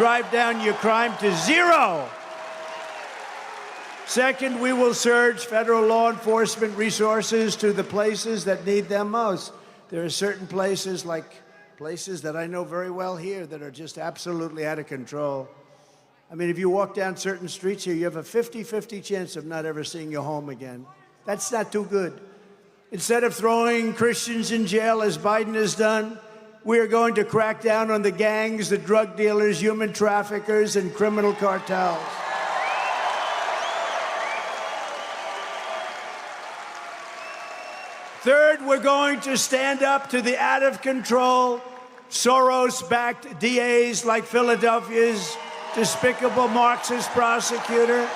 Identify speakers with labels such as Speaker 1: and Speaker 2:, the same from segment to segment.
Speaker 1: drive down your crime to zero. Second, we will surge federal law enforcement resources to the places that need them most. There are certain places, like places that I know very well here, that are just absolutely out of control. I mean, if you walk down certain streets here, you have a 50-50 chance of not ever seeing your home again. That's not too good. Instead of throwing Christians in jail, as Biden has done, we are going to crack down on the gangs, the drug dealers, human traffickers, and criminal cartels. Third, we're going to stand up to the out-of-control, Soros-backed DAs like Philadelphia's despicable Marxist prosecutor,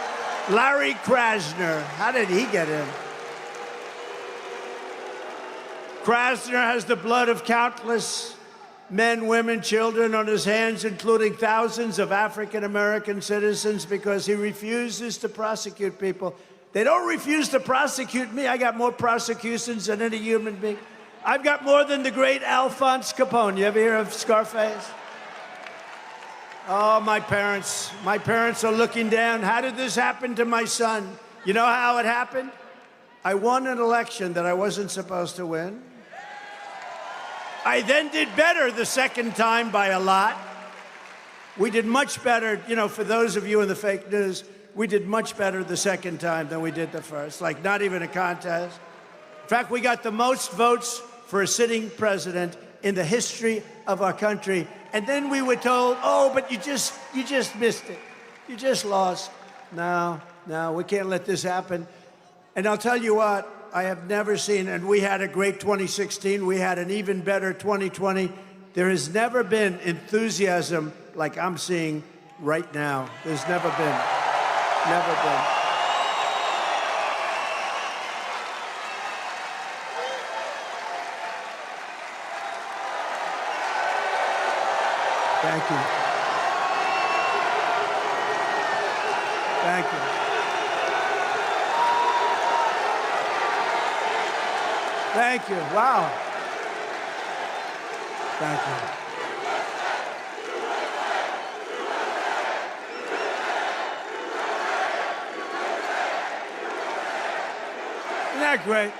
Speaker 1: Larry Krasner. How did he get in? Krasner has the blood of countless men, women, children on his hands, including thousands of African-American citizens, because he refuses to prosecute people. They don't refuse to prosecute me. I got more prosecutions than any human being. I've got more than the great Alphonse Capone. You ever hear of Scarface? Oh, my parents are looking down. How did this happen to my son? You know how it happened? I won an election that I wasn't supposed to win. I then did better the second time by a lot. We did much better, you know, for those of you in the fake news, we did much better the second time than we did the first, like not even a contest. In fact, we got the most votes for a sitting president in the history of our country. And then we were told, oh, but you just missed it. You just lost. No, we can't let this happen. And I'll tell you what, I have never seen, and we had a great 2016, we had an even better 2020. There has never been enthusiasm like I'm seeing right now. There's never been. Never been. Thank you. Thank you. Thank you. Wow. Thank you. Isn't that great?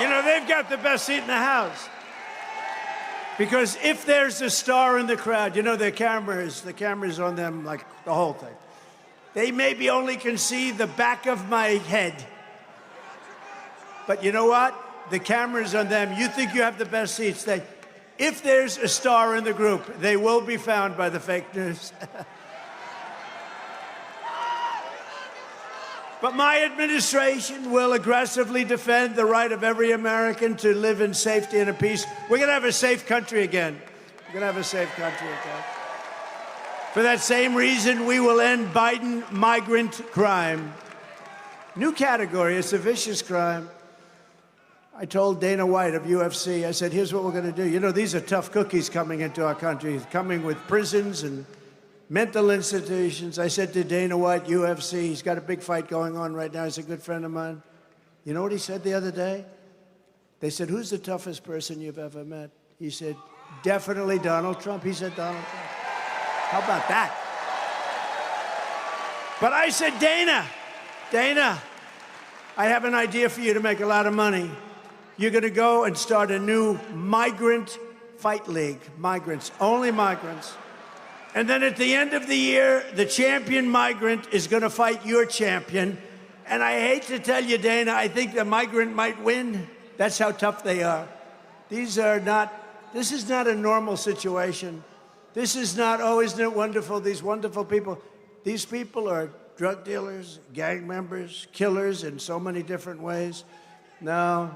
Speaker 1: You know, they've got the best seat in the House. Because if there's a star in the crowd, you know, the cameras on them, like the whole thing. They maybe only can see the back of my head. But you know what? The cameras on them, you think you have the best seats. If there's a star in the group, they will be found by the fake news. But my administration will aggressively defend the right of every American to live in safety and in peace. We're going to have a safe country again. We're going to have a safe country again. For that same reason, we will end Biden migrant crime. New category, it's a vicious crime. I told Dana White of UFC, I said, here's what we're going to do. You know, these are tough cookies coming into our country, coming with prisons and mental institutions. I said to Dana White, UFC, he's got a big fight going on right now. He's a good friend of mine. You know what he said the other day? They said, who's the toughest person you've ever met? He said, definitely Donald Trump. He said, Donald Trump. How about that? But I said, Dana, I have an idea for you to make a lot of money. You're going to go and start a new migrant fight league. Migrants, only migrants. And then at the end of the year, the champion migrant is going to fight your champion. And I hate to tell you, Dana, I think the migrant might win. That's how tough they are. This is not a normal situation. This is not, oh, isn't it wonderful, these wonderful people. These people are drug dealers, gang members, killers in so many different ways. No.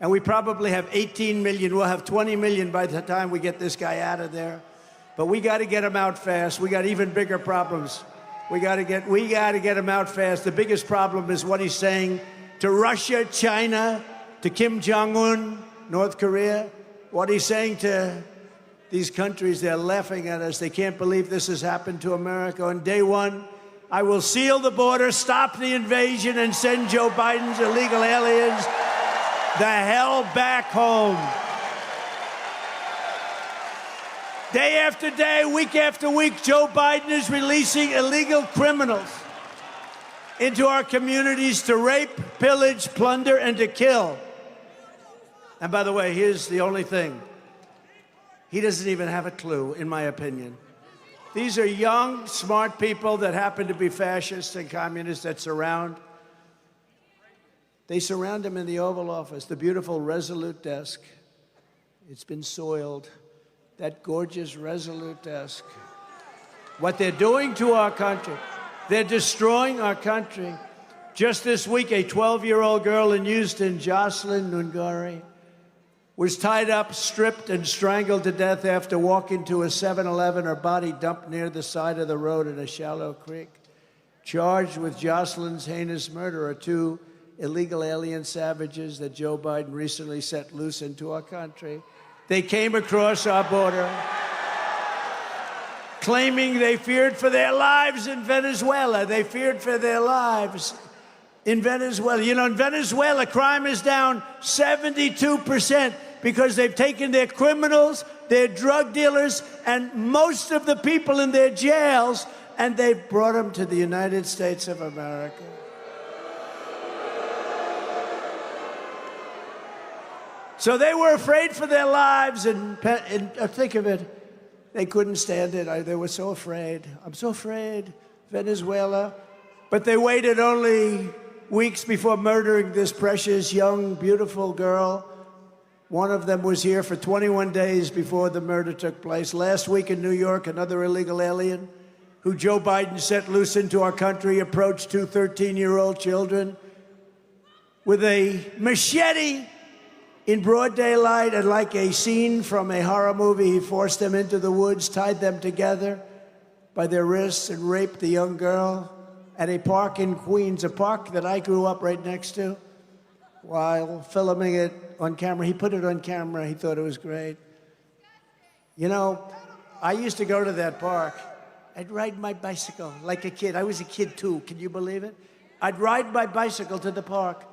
Speaker 1: And we probably have 18 million. We'll have 20 million by the time we get this guy out of there. But we got to get him out fast. We got even bigger problems. We got to get him out fast. The biggest problem is what he's saying to Russia, China, to Kim Jong-un, North Korea. What he's saying to these countries, they're laughing at us. They can't believe this has happened to America. On day one, I will seal the border, stop the invasion, and send Joe Biden's illegal aliens the hell back home. Day after day, week after week, Joe Biden is releasing illegal criminals into our communities to rape, pillage, plunder, and to kill. And by the way, here's the only thing. He doesn't even have a clue, in my opinion. These are young, smart people that happen to be fascists and communists that they surround him in the Oval Office, the beautiful Resolute desk. It's been soiled. That gorgeous Resolute desk. What they're doing to our country, they're destroying our country. Just this week, a 12-year-old girl in Houston, Jocelyn Nungari, was tied up, stripped, and strangled to death after walking to a 7-Eleven, her body dumped near the side of the road in a shallow creek. Charged with Jocelyn's heinous murder are 2 illegal alien savages that Joe Biden recently set loose into our country. They came across our border, claiming they feared for their lives in Venezuela. They feared for their lives in Venezuela. You know, in Venezuela, crime is down 72% because they've taken their criminals, their drug dealers, and most of the people in their jails, and they've brought them to the United States of America. So they were afraid for their lives, and think of it, they couldn't stand it. They were so afraid. I'm so afraid, Venezuela. But they waited only weeks before murdering this precious, young, beautiful girl. One of them was here for 21 days before the murder took place. Last week in New York, another illegal alien who Joe Biden set loose into our country approached 2 13-year-old children with a machete in broad daylight, and like a scene from a horror movie, he forced them into the woods, tied them together by their wrists, and raped the young girl at a park in Queens, a park that I grew up right next to, while filming it on camera. He put it on camera. He thought it was great. You know, I used to go to that park. I'd ride my bicycle like a kid. I was a kid, too. Can you believe it? I'd ride my bicycle to the park.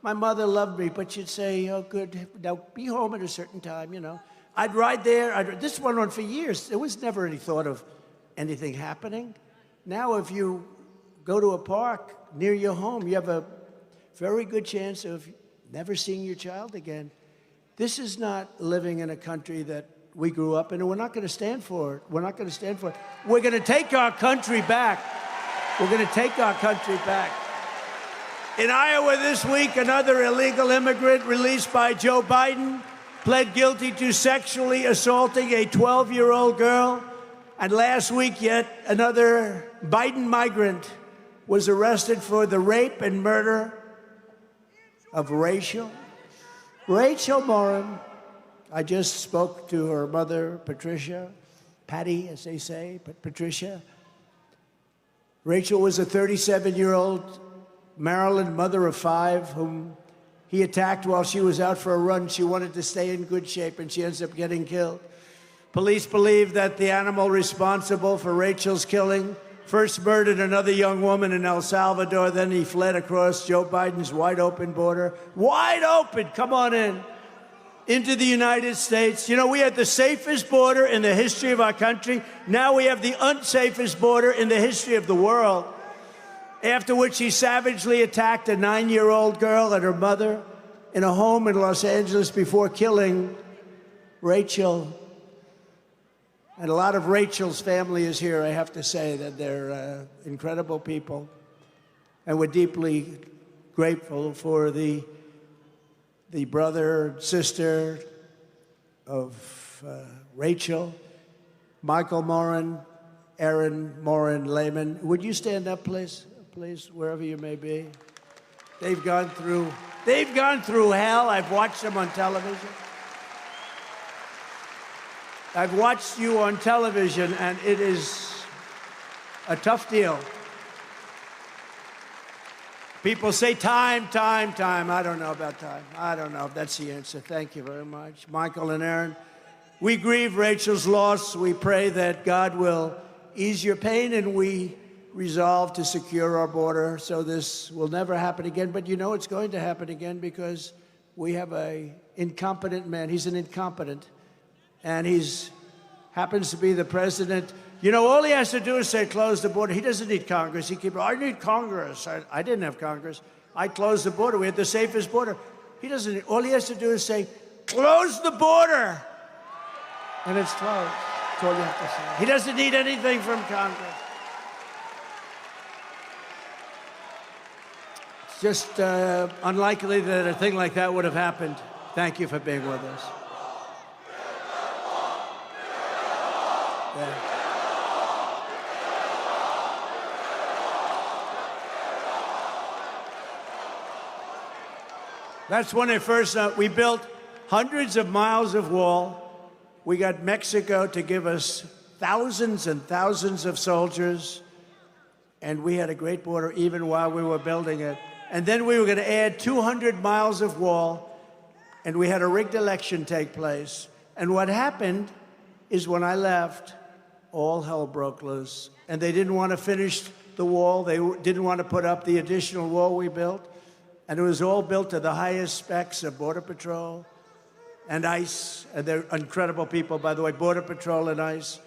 Speaker 1: My mother loved me, but she'd say, oh, good, now be home at a certain time, you know. I'd ride there. This went on for years. There was never any thought of anything happening. Now, if you go to a park near your home, you have a very good chance of never seeing your child again. This is not living in a country that we grew up in, and we're not going to stand for it. We're not going to stand for it. We're going to take our country back. We're going to take our country back. In Iowa this week, another illegal immigrant released by Joe Biden pled guilty to sexually assaulting a 12-year-old girl. And last week, yet another Biden migrant was arrested for the rape and murder of Rachel Morin. I just spoke to her mother, Patricia, Patty, as they say, but Patricia. Rachel was a 37-year-old Maryland mother of 5 whom he attacked while she was out for a run. She wanted to stay in good shape, and she ends up getting killed. Police believe that the animal responsible for Rachel's killing first murdered another young woman in El Salvador. Then he fled across Joe Biden's wide-open border. Wide open, come on in, into the United States. You know, we had the safest border in the history of our country. Now we have the unsafest border in the history of the world. After which he savagely attacked a 9-year-old girl and her mother in a home in Los Angeles before killing Rachel. And a lot of Rachel's family is here. I have to say that they're incredible people. And we're deeply grateful for the brother and sister of Rachel, Michael Morin, Aaron Morin Lehman. Would you stand up, please? Please, wherever you may be. They've gone through hell. I've watched them on television. I've watched you on television, and it is a tough deal. People say time. I don't know about time. I don't know if that's the answer. Thank you very much. Michael and Aaron, we grieve Rachel's loss. We pray that God will ease your pain, and we resolve to secure our border so this will never happen again. But you know it's going to happen again because we have a incompetent man. He's an incompetent, and he's happens to be the president. You know, all he has to do is say, close the border. He doesn't need Congress. I need Congress. I didn't have Congress. I closed the border. We had the safest border. He doesn't, all he has to do is say, close the border. And it's closed. That's all you have to say. He doesn't need anything from Congress. It's just unlikely that a thing like that would have happened. Thank you for being with us. Yeah. That's when it first, we built hundreds of miles of wall. We got Mexico to give us thousands and thousands of soldiers. And we had a great border even while we were building it. And then we were going to add 200 miles of wall. And we had a rigged election take place. And what happened is when I left, all hell broke loose. And they didn't want to finish the wall. They didn't want to put up the additional wall we built. And it was all built to the highest specs of Border Patrol and ICE. And they're incredible people, by the way, Border Patrol and ICE.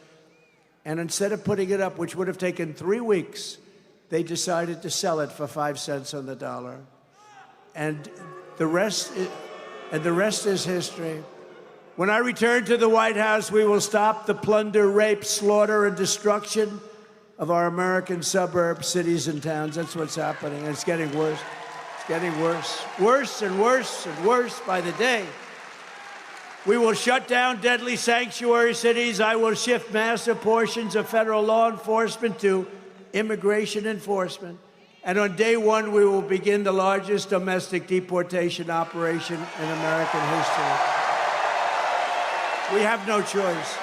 Speaker 1: And instead of putting it up, which would have taken 3 weeks, they decided to sell it for 5 cents on the dollar. And the rest is history. When I return to the White House, we will stop the plunder, rape, slaughter, and destruction of our American suburbs, cities, and towns. That's what's happening. And it's getting worse. It's getting worse. Worse and worse and worse by the day. We will shut down deadly sanctuary cities. I will shift massive portions of federal law enforcement to immigration enforcement. And on day one, we will begin the largest domestic deportation operation in American history. We have no choice.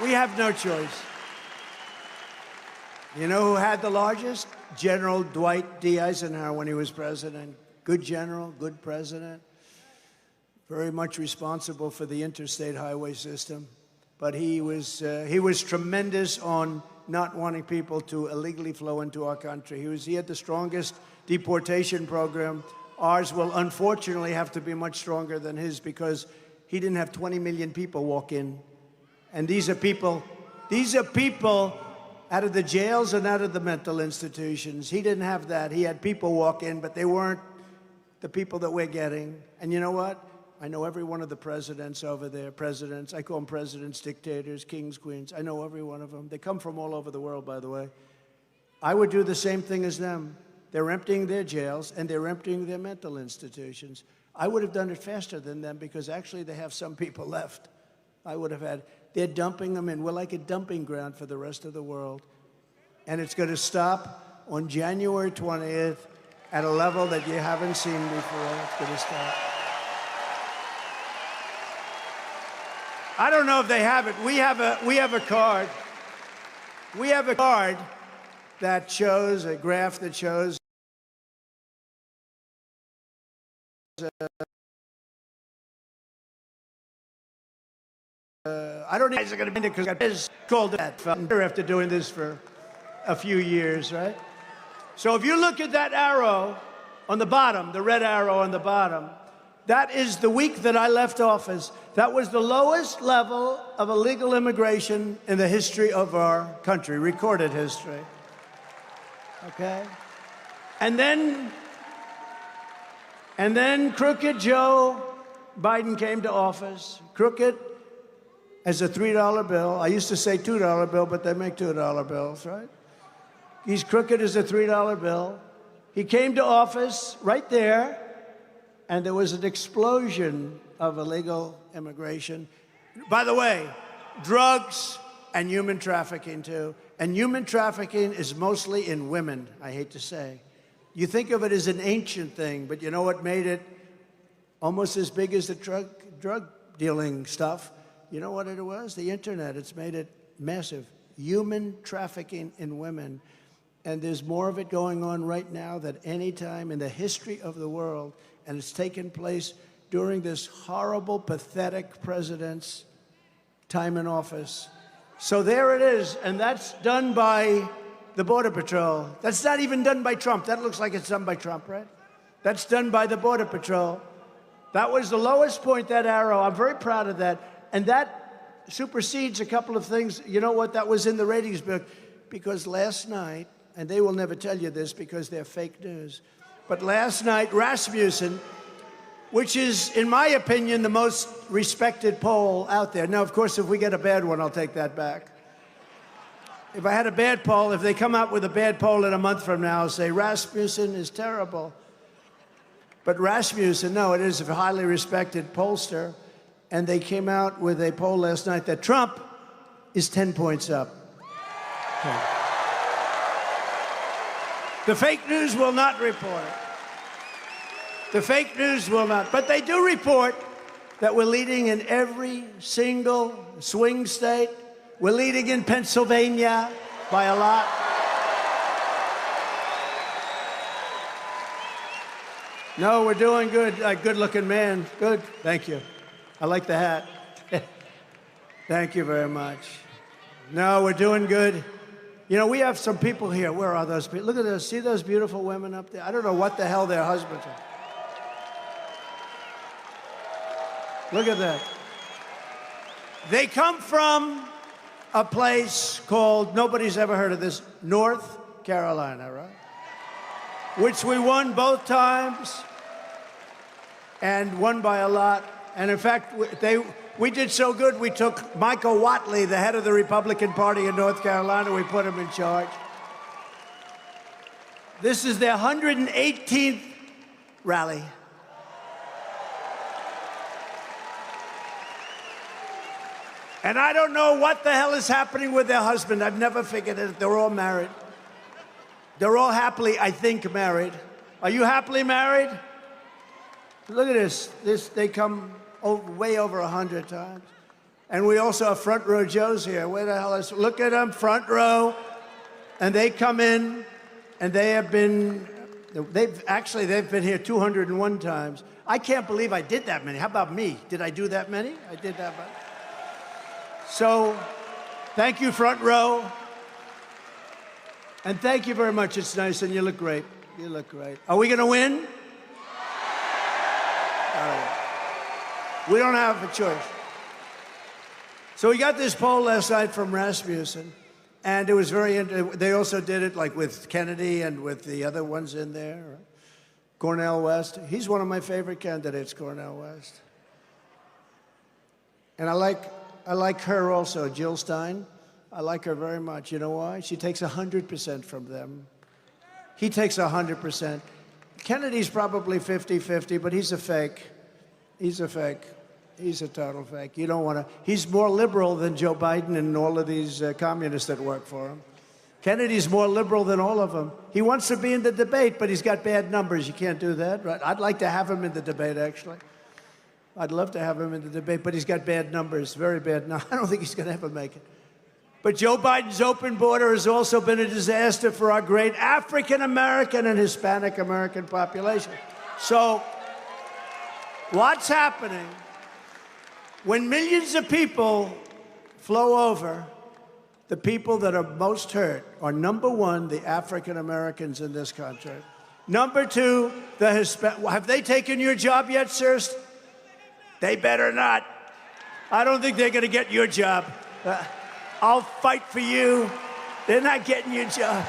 Speaker 1: We have no choice. You know who had the largest? General Dwight D. Eisenhower when he was president. Good general, good president. Very much responsible for the interstate highway system. But he was tremendous on not wanting people to illegally flow into our country. He had the strongest deportation program. Ours will unfortunately have to be much stronger than his because he didn't have 20 million people walk in. And these are people out of the jails and out of the mental institutions. He didn't have that. He had people walk in, but they weren't the people that we're getting. And you know what? I know every one of the presidents over there, presidents. I call them presidents, dictators, kings, queens. I know every one of them. They come from all over the world, by the way. I would do the same thing as them. They're emptying their jails, and they're emptying their mental institutions. I would have done it faster than them because actually they have some people left. I would have had. They're dumping them in. We're like a dumping ground for the rest of the world. And it's going to stop on January 20th at a level that you haven't seen before. It's going to stop. I don't know if they have it. We have a card. We have a card that shows, a graph that shows I don't know if it's going to be because it's called that after doing this for a few years, right? So if you look at that arrow on the bottom, the red arrow on the bottom, that is the week that I left office. That was the lowest level of illegal immigration in the history of our country, recorded history. Okay? And then crooked Joe Biden came to office. Crooked as a $3 bill. I used to say $2 bill, but they make $2 bills, right? He's crooked as a $3 bill. He came to office right there, and there was an explosion of illegal immigration. By the way, drugs and human trafficking, too. And human trafficking is mostly in women, I hate to say. You think of it as an ancient thing, but you know what made it almost as big as the drug dealing stuff? You know what it was? The internet. It's made it massive. Human trafficking in women. And there's more of it going on right now than any time in the history of the world. And it's taken place during this horrible, pathetic president's time in office. So there it is. And that's done by the Border Patrol. That's not even done by Trump. That looks like it's done by Trump, right? That's done by the Border Patrol. That was the lowest point, that arrow. I'm very proud of that. And that supersedes a couple of things. You know what? That was in the ratings book. Because last night, and they will never tell you this because they're fake news, but last night, Rasmussen, which is, in my opinion, the most respected poll out there. Now, of course, if we get a bad one, I'll take that back. If I had a bad poll, if they come out with a bad poll in a month from now, I'll say Rasmussen is terrible. But Rasmussen, no, it is a highly respected pollster. And they came out with a poll last night that Trump is 10 points up. Okay. The fake news will not report it. The fake news will not. But they do report that we're leading in every single swing state. We're leading in Pennsylvania by a lot. No, we're doing good. Good-looking man. Good. Thank you. I like the hat. Thank you very much. No, we're doing good. You know, we have some people here. Where are those people? Look at those. See those beautiful women up there? I don't know what the hell their husbands are. Look at that. They come from a place called, nobody's ever heard of this, North Carolina, right? Which we won both times and won by a lot. And in fact, we did so good, we took Michael Whatley, the head of the Republican Party in North Carolina, we put him in charge. This is their 118th rally. And I don't know what the hell is happening with their husband. I've never figured it. They're all married. They're all happily, I think, married. Are you happily married? Look at this. They come way over 100 times. And we also have front row Joes here. Where the hell is, look at them, front row. And they come in, and they have been, they've been here 201 times. I can't believe I did that many. How about me? Did I do that many? I did that many. So, thank you, front row. And thank you very much. It's nice, and you look great. You look great. Are we going to win? All right. We don't have a choice. So we got this poll last night from Rasmussen, and it was very interesting. They also did it like with Kennedy and with the other ones in there. Cornel West. He's one of my favorite candidates, Cornel West. And I like her also, Jill Stein. I like her very much. You know why? She takes 100% from them. He takes 100%. Kennedy's probably 50-50, but he's a fake. He's a fake. He's a total fake. You don't want to. He's more liberal than Joe Biden and all of these communists that work for him. Kennedy's more liberal than all of them. He wants to be in the debate, but he's got bad numbers. You can't do that, right? I'd like to have him in the debate, actually. I'd love to have him in the debate, but he's got bad numbers, very bad. No, I don't think he's going to ever make it. But Joe Biden's open border has also been a disaster for our great African-American and Hispanic-American population. So what's happening when millions of people flow over? The people that are most hurt are, number one, the African-Americans in this country. Number two, the Hispanic. Have they taken your job yet, sirs? They better not. I don't think they're going to get your job. I'll fight for you. They're not getting your job.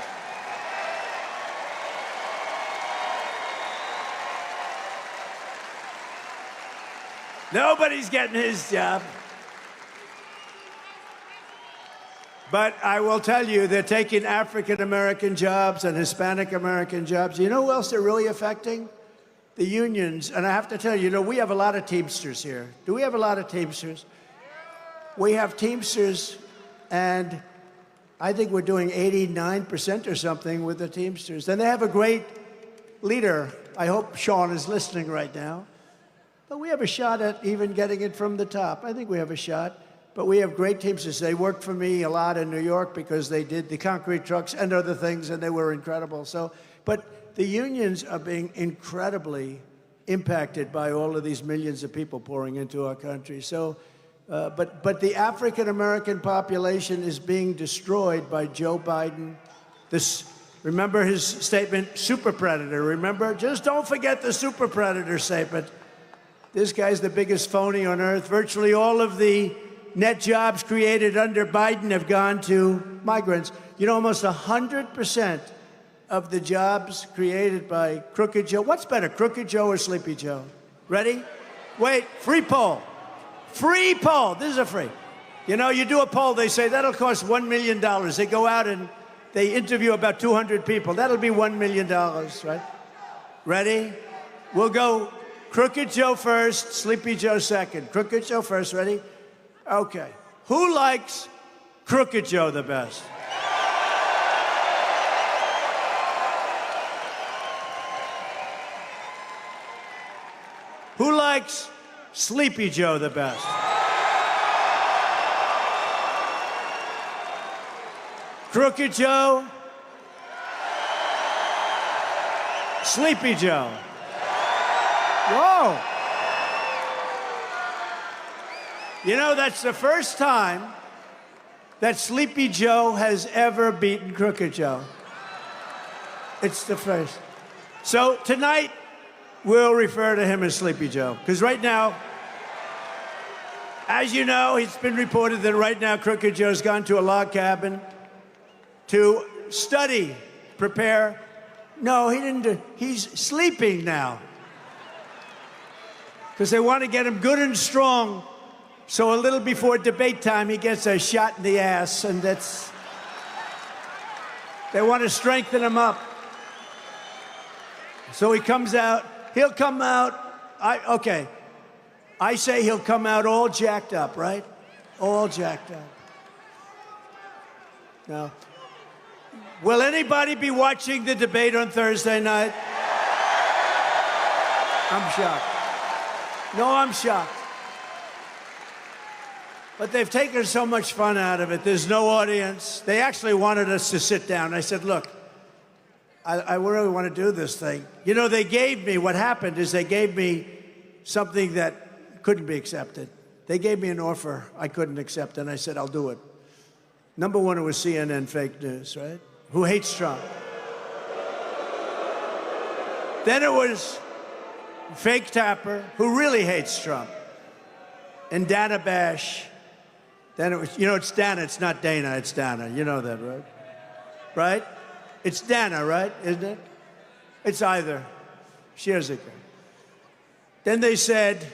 Speaker 1: Nobody's getting his job. But I will tell you, they're taking African-American jobs and Hispanic-American jobs. You know who else they're really affecting? The unions. And I have to tell you, you know, we have a lot of Teamsters here. Do we have a lot of Teamsters? We have Teamsters, and I think we're doing 89% or something with the Teamsters. And they have a great leader. I hope Sean is listening right now. But we have a shot at even getting it from the top. I think we have a shot. But we have great Teamsters. They worked for me a lot in New York because they did the concrete trucks and other things, and they were incredible. So, but the unions are being incredibly impacted by all of these millions of people pouring into our country. So, but the African-American population is being destroyed by Joe Biden. Remember his statement, super predator, remember? Just don't forget the super predator statement. This guy's the biggest phony on earth. Virtually all of the net jobs created under Biden have gone to migrants. You know, almost 100% of the jobs created by Crooked Joe. What's better, Crooked Joe or Sleepy Joe? Ready? Wait, free poll. Free poll. This is a free. You know, you do a poll, they say that'll cost $1 million. They go out and they interview about 200 people. That'll be $1 million, right? Ready? We'll go Crooked Joe first, Sleepy Joe second. Crooked Joe first, ready? Okay. Who likes Crooked Joe the best? Who likes Sleepy Joe the best? Crooked Joe? Sleepy Joe? Whoa. You know, that's the first time that Sleepy Joe has ever beaten Crooked Joe. It's the first. So tonight, we'll refer to him as Sleepy Joe. Because right now, as you know, it's been reported that right now Crooked Joe's gone to a log cabin to study, prepare. No, he didn't. He's sleeping now. Because they want to get him good and strong, so a little before debate time, he gets a shot in the ass, and that's... They want to strengthen him up. So he comes out. He'll come out, okay. I say he'll come out all jacked up, right? All jacked up. Now, will anybody be watching the debate on Thursday night? I'm shocked. No, I'm shocked. But they've taken so much fun out of it. There's no audience. They actually wanted us to sit down. I said, look, I really want to do this thing. You know, they gave me, what happened is they gave me something that couldn't be accepted. They gave me an offer I couldn't accept, and I said, I'll do it. Number one, it was CNN fake news, right? Who hates Trump. Then it was Fake Tapper, who really hates Trump. And Dana Bash. Then it was, you know, it's Dana, it's not Dana, it's Dana. You know that, right? Right? It's Dana, right? Isn't it? It's either. Shares it. Then they said,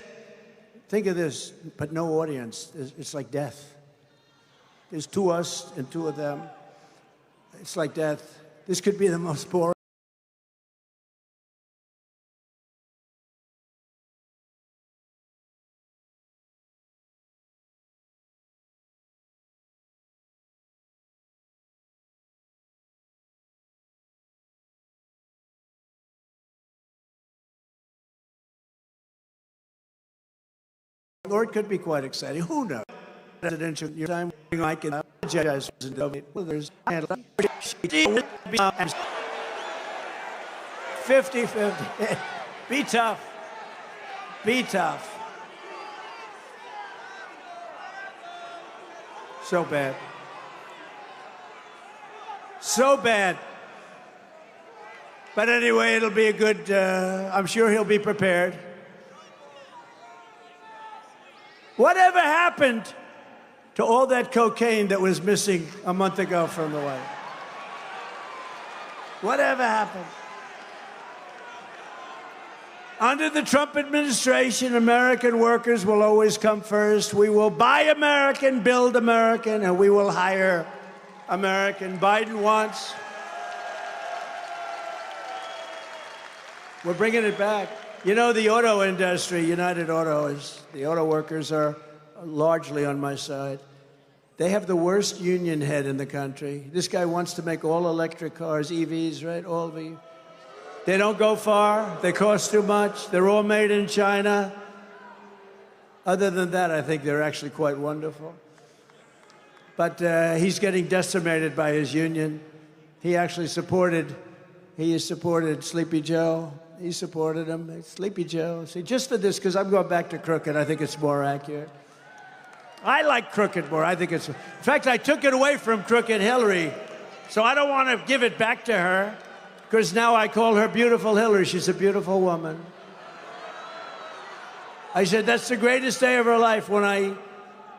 Speaker 1: think of this, but no audience. It's like death. There's two of us and two of them. It's like death. This could be the most boring. Or it could be quite exciting. Who knows? Presidential time, I can apologize. Well, there's 50-50. Be tough. Be tough. So bad. So bad. But anyway, it'll be a good, I'm sure he'll be prepared. Whatever happened to all that cocaine that was missing a month ago from the White House? Whatever happened? Under the Trump administration, American workers will always come first. We will buy American, build American, and we will hire American. Biden wants. We're bringing it back. You know, the auto industry, United Auto, the auto workers are largely on my side. They have the worst union head in the country. This guy wants to make all electric cars, EVs, right? All of you. They don't go far. They cost too much. They're all made in China. Other than that, I think they're actually quite wonderful. But he's getting decimated by his union. He has supported Sleepy Joe. He supported him. Sleepy Joe. See, just for this, because I'm going back to Crooked, I think it's more accurate. I like Crooked more. I think it's... In fact, I took it away from Crooked Hillary So I don't want to give it back to her, because now I call her Beautiful Hillary. She's a beautiful woman. I said, that's the greatest day of her life when I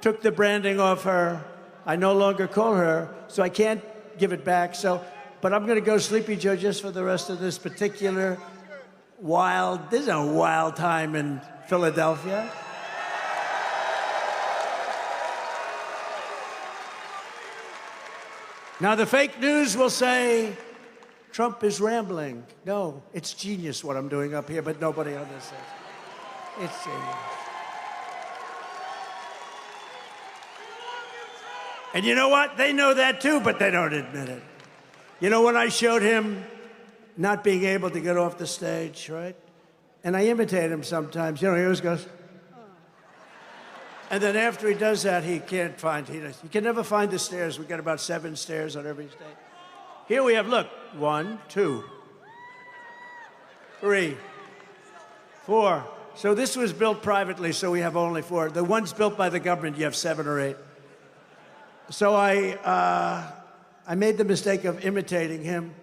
Speaker 1: took the branding off her. I no longer call her, so I can't give it back. But I'm going to go Sleepy Joe just for the rest of this particular this is a wild time in Philadelphia. Now, the fake news will say Trump is rambling. No, it's genius what I'm doing up here, but nobody understands. It's genius. And you know what? They know that too, but they don't admit it. You know, when I showed him not being able to get off the stage, right? And I imitate him sometimes. You know, he always goes, oh. And then after he does that, he can't find, he can never find the stairs. We've got about 7 stairs on every stage. Here we have, look, 1, 2, 3, 4. So this was built privately, so we have only 4. The ones built by the government, you have 7 or 8. So I made the mistake of imitating him.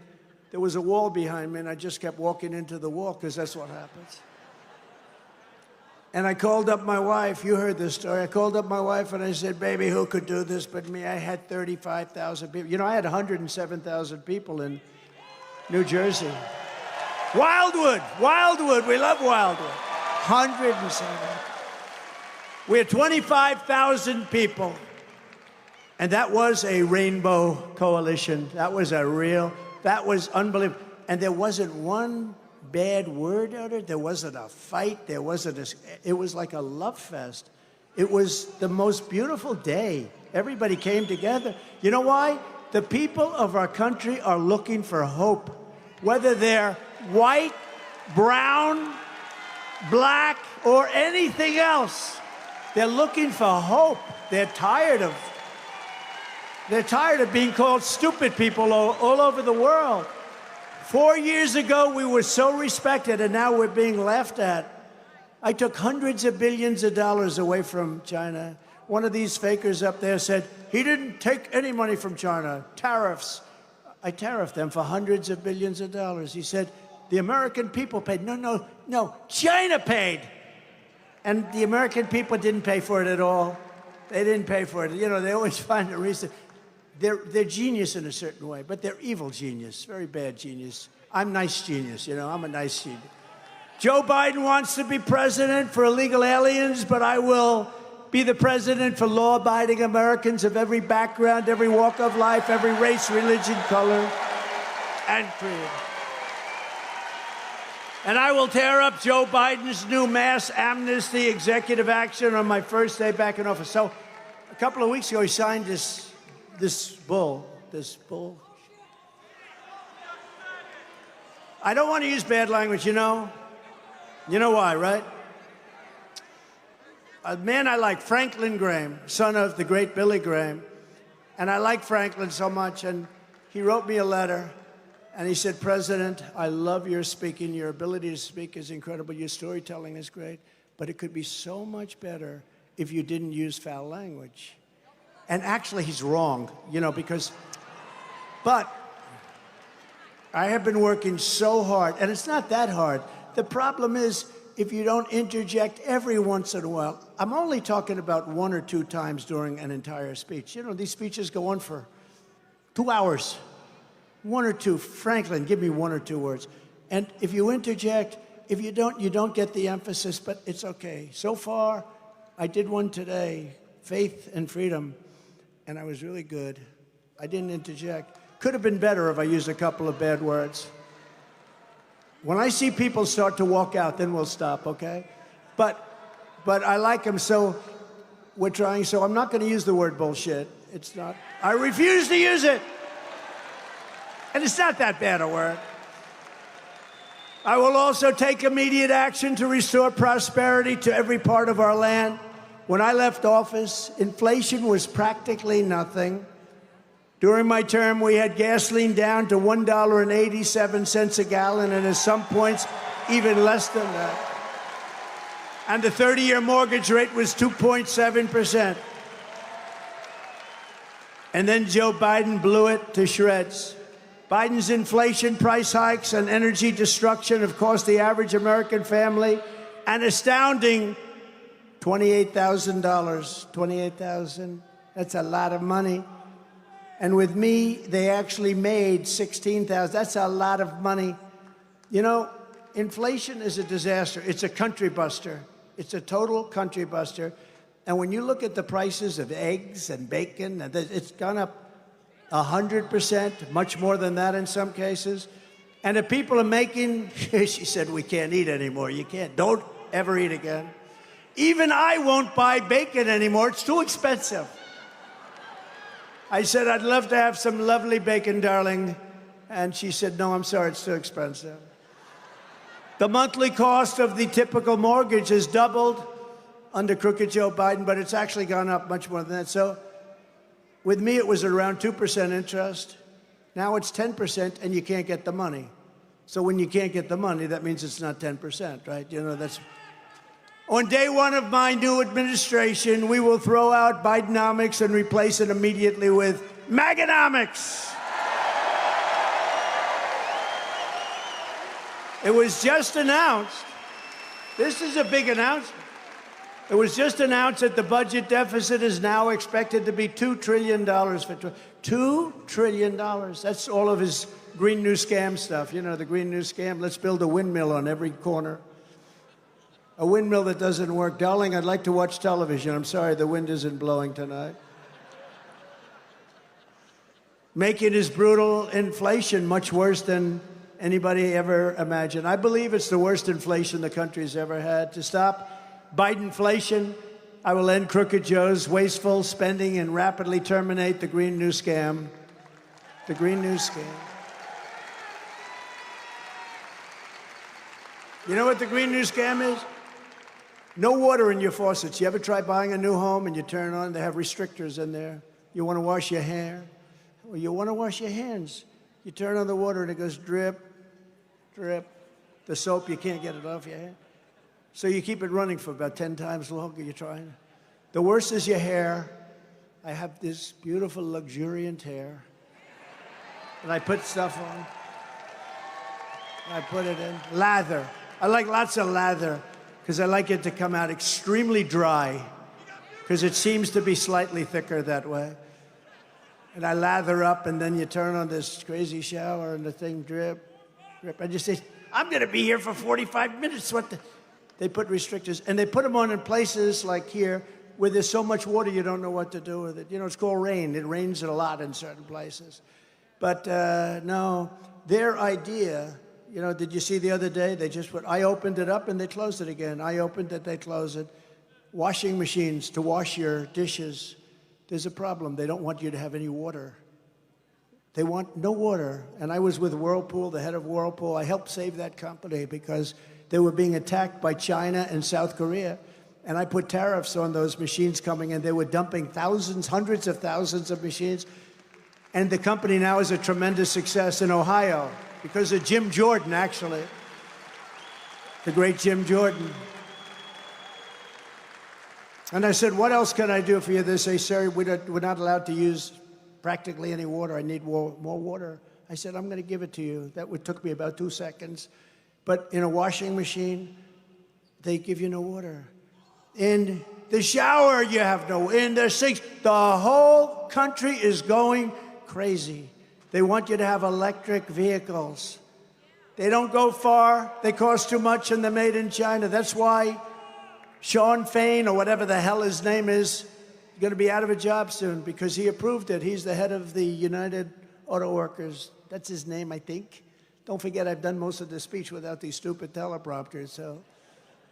Speaker 1: There was a wall behind me, and I just kept walking into the wall, because that's what happens. And I called up my wife. You heard this story. I called up my wife, and I said, baby, who could do this but me? I had 35,000 people. You know, I had 107,000 people in New Jersey. Wildwood, we love Wildwood. 107. We had 25,000 people. And that was a rainbow coalition. That was unbelievable. And there wasn't one bad word out of it. There wasn't a fight. It was like a love fest. It was the most beautiful day. Everybody came together. You know why? The people of our country are looking for hope. Whether they're white, brown, black, or anything else, they're looking for hope. They're tired of being called stupid people all over the world. 4 years ago, we were so respected, and now we're being laughed at. I took hundreds of billions of dollars away from China. One of these fakers up there said, he didn't take any money from China. Tariffs. I tariffed them for hundreds of billions of dollars. He said, the American people paid. No, China paid. And the American people didn't pay for it at all. They didn't pay for it. You know, they always find a reason. They're genius in a certain way, but they're evil genius, very bad genius. I'm nice genius, you know, I'm a nice genius. Joe Biden wants to be president for illegal aliens, but I will be the president for law-abiding Americans of every background, every walk of life, every race, religion, color, and creed. And I will tear up Joe Biden's new mass amnesty executive action on my first day back in office. So a couple of weeks ago, he signed this bull. I don't want to use bad language, you know? You know why, right? A man I like, Franklin Graham, son of the great Billy Graham. And I like Franklin so much, and he wrote me a letter, and he said, President, I love your speaking. Your ability to speak is incredible. Your storytelling is great, but it could be so much better if you didn't use foul language. And actually, he's wrong, you know, but I have been working so hard, and it's not that hard. The problem is, if you don't interject every once in a while, I'm only talking about 1 or 2 times during an entire speech. You know, these speeches go on for 2 hours. 1 or 2. Franklin, give me 1 or 2 words. And if you interject, if you don't get the emphasis, but it's okay. So far, I did one today, faith and freedom, and I was really good. I didn't interject. Could have been better if I used a couple of bad words. When I see people start to walk out, then we'll stop, okay? But I like them, so we're trying. So I'm not going to use the word bullshit. It's not. I refuse to use it. And it's not that bad a word. I will also take immediate action to restore prosperity to every part of our land. When I left office, inflation was practically nothing. During my term, we had gasoline down to $1.87 a gallon, and at some points, even less than that. And the 30-year mortgage rate was 2.7%. And then Joe Biden blew it to shreds. Biden's inflation, price hikes, and energy destruction have cost the average American family an astounding $28,000. $28,000, that's a lot of money. And with me, they actually made $16,000. That's a lot of money. You know, inflation is a disaster. It's a country buster. It's a total country buster. And when you look at the prices of eggs and bacon, it's gone up 100%, much more than that in some cases. And if people are making, she said, we can't eat anymore. You can't. Don't ever eat again. Even I won't buy bacon anymore. It's too expensive. I said, I'd love to have some lovely bacon, darling. And she said, no, I'm sorry, it's too expensive. The monthly cost of the typical mortgage has doubled under crooked Joe Biden, but it's actually gone up much more than that. So with me, it was around 2% interest. Now it's 10%, and you can't get the money. So when you can't get the money, that means it's not 10%, right? You know, that's... On day one of my new administration, we will throw out Bidenomics and replace it immediately with Maganomics. It was just announced. This is a big announcement. It was just announced that the budget deficit is now expected to be $2 trillion for $2 trillion. That's all of his Green New Scam stuff. You know, the Green New Scam. Let's build a windmill on every corner. A windmill that doesn't work. Darling, I'd like to watch television. I'm sorry, the wind isn't blowing tonight. Making his brutal inflation much worse than anybody ever imagined. I believe it's the worst inflation the country's ever had. To stop Bidenflation, I will end Crooked Joe's wasteful spending and rapidly terminate the Green New Scam. The Green New Scam. You know what the Green New Scam is? No water in your faucets. You ever try buying a new home and you turn on, they have restrictors in there. You want to wash your hair? Or you want to wash your hands. You turn on the water and it goes drip, drip. The soap, you can't get it off your hand. So you keep it running for about 10 times longer. You're trying. The worst is your hair. I have this beautiful, luxuriant hair. And I put stuff on. I put it in. Lather. I like lots of lather because I like it to come out extremely dry because it seems to be slightly thicker that way. And I lather up, and then you turn on this crazy shower, and the thing drip, drip. I just say, I'm going to be here for 45 minutes. What the? They put restrictors, and they put them on in places like here where there's so much water you don't know what to do with it. You know, it's called rain. It rains a lot in certain places. But no, their idea, you know, did you see the other day? They just put, I opened it up and they closed it again. I opened it, they closed it. Washing machines to wash your dishes. There's a problem. They don't want you to have any water. They want no water. And I was with Whirlpool, the head of Whirlpool. I helped save that company because they were being attacked by China and South Korea. And I put tariffs on those machines coming in. They were dumping thousands, hundreds of thousands of machines. And the company now is a tremendous success in Ohio because of Jim Jordan, actually. The great Jim Jordan. And I said, what else can I do for you? They say, sir, we're not allowed to use practically any water. I need more water. I said, I'm going to give it to you. That took me about 2 seconds. But in a washing machine, they give you no water. In the shower, you have no. In the sinks, the whole country is going crazy. They want you to have electric vehicles. They don't go far. They cost too much, and they're made in China. That's why Sean Fain, or whatever the hell his name is going to be out of a job soon because he approved it. He's the head of the United Auto Workers. That's his name, I think. Don't forget, I've done most of the speech without these stupid teleprompters, so.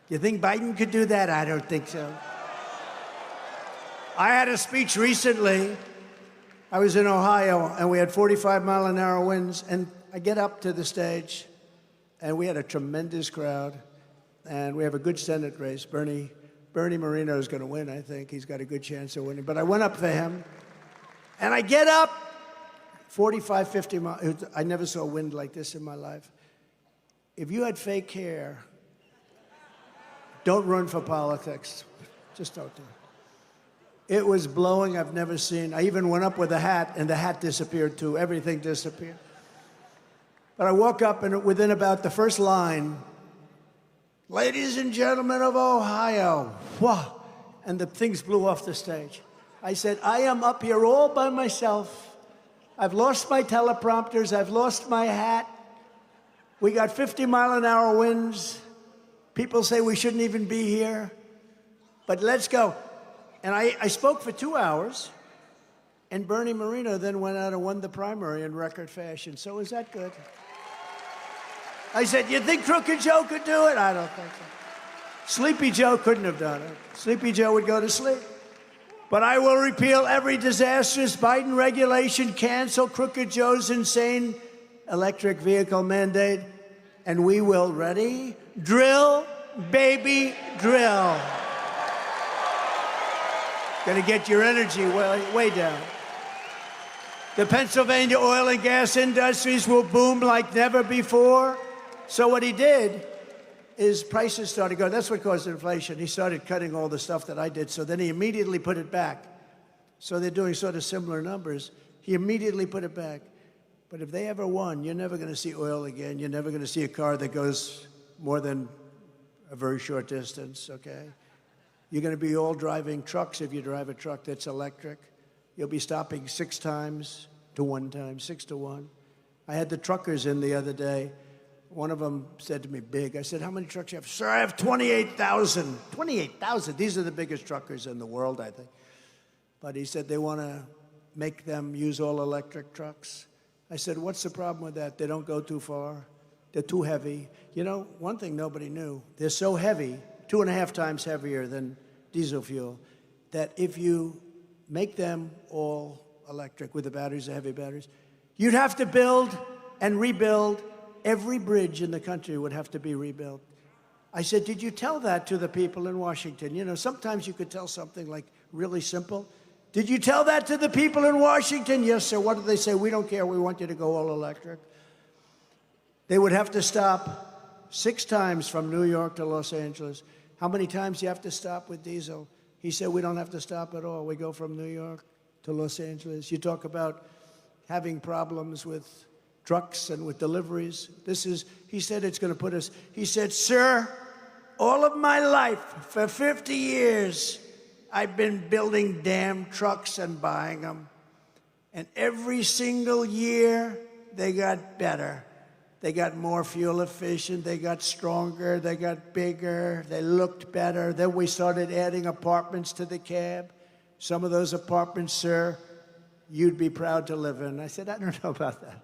Speaker 1: You think Biden could do that? I don't think so. I had a speech recently. I was in Ohio, and we had 45-mile-an-hour winds, and I get up to the stage, and we had a tremendous crowd, and we have a good Senate race. Bernie Moreno is going to win, I think. He's got a good chance of winning. But I went up for him, and I get up, 45, 50 miles. I never saw wind like this in my life. If you had fake hair, don't run for politics. Just don't do it. It was blowing. I've never seen. I even went up with a hat, and the hat disappeared too. Everything disappeared. But I woke up, and within about the first line, ladies and gentlemen of Ohio, whoa, and the things blew off the stage. I said, I am up here all by myself. I've lost my teleprompters. I've lost my hat. We got 50-mile-an-hour winds. People say we shouldn't even be here. But let's go. And I spoke for 2 hours, and Bernie Moreno then went out and won the primary in record fashion. So is that good? I said, you think Crooked Joe could do it? I don't think so. Sleepy Joe couldn't have done it. Sleepy Joe would go to sleep. But I will repeal every disastrous Biden regulation, cancel Crooked Joe's insane electric vehicle mandate, and we will, ready? Drill, baby, drill. Gonna get your energy way down. The Pennsylvania oil and gas industries will boom like never before. So what he did is prices started going. That's what caused inflation. He started cutting all the stuff that I did. So then he immediately put it back. So they're doing sort of similar numbers. He immediately put it back. But if they ever won, you're never going to see oil again. You're never going to see a car that goes more than a very short distance, okay? You're going to be all driving trucks if you drive a truck that's electric. You'll be stopping 6 times to 1 time, 6 to 1. I had the truckers in the other day. One of them said to me, big. I said, how many trucks do you have? Sir, I have 28,000. 28,000? These are the biggest truckers in the world, I think. But he said they want to make them use all electric trucks. I said, what's the problem with that? They don't go too far. They're too heavy. You know, one thing nobody knew, they're so heavy, 2.5 times heavier than diesel fuel, that if you make them all electric with the batteries, the heavy batteries, you'd have to build and rebuild. Every bridge in the country would have to be rebuilt. I said, did you tell that to the people in Washington? You know, sometimes you could tell something like really simple. Did you tell that to the people in Washington? Yes, sir. What did they say? We don't care. We want you to go all electric. They would have to stop 6 times from New York to Los Angeles. How many times do you have to stop with diesel? He said, we don't have to stop at all. We go from New York to Los Angeles. You talk about having problems with trucks and with deliveries. He said it's going to put us, he said, sir, all of my life, for 50 years, I've been building damn trucks and buying them. And every single year, they got better. They got more fuel efficient, they got stronger, they got bigger, they looked better. Then we started adding apartments to the cab. Some of those apartments, sir, you'd be proud to live in. I said, I don't know about that.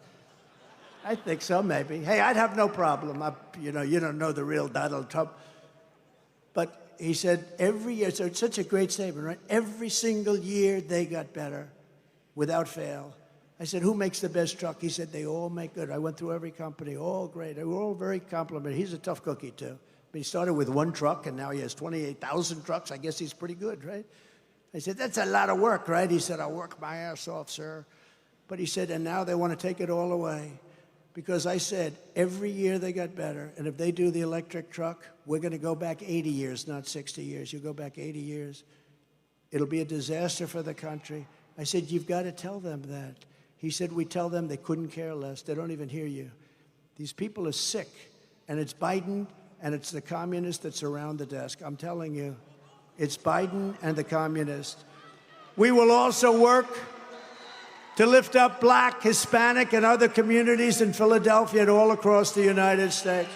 Speaker 1: I think so, maybe. Hey, I'd have no problem. You know, you don't know the real Donald Trump. But he said every year, so it's such a great statement, right? Every single year they got better without fail. I said, who makes the best truck? He said, they all make good. I went through every company, all great. They were all very complimentary. He's a tough cookie, too. He started with 1 truck, and now he has 28,000 trucks. I guess he's pretty good, right? I said, that's a lot of work, right? He said, I work my ass off, sir. But he said, and now they want to take it all away. Because I said, every year they got better. And if they do the electric truck, we're going to go back 80 years, not 60 years. You go back 80 years. It'll be a disaster for the country. I said, you've got to tell them that. He said, we tell them they couldn't care less. They don't even hear you. These people are sick. And it's Biden and it's the communist that's around the desk. I'm telling you, it's Biden and the communist. We will also work to lift up Black, Hispanic, and other communities in Philadelphia and all across the United States.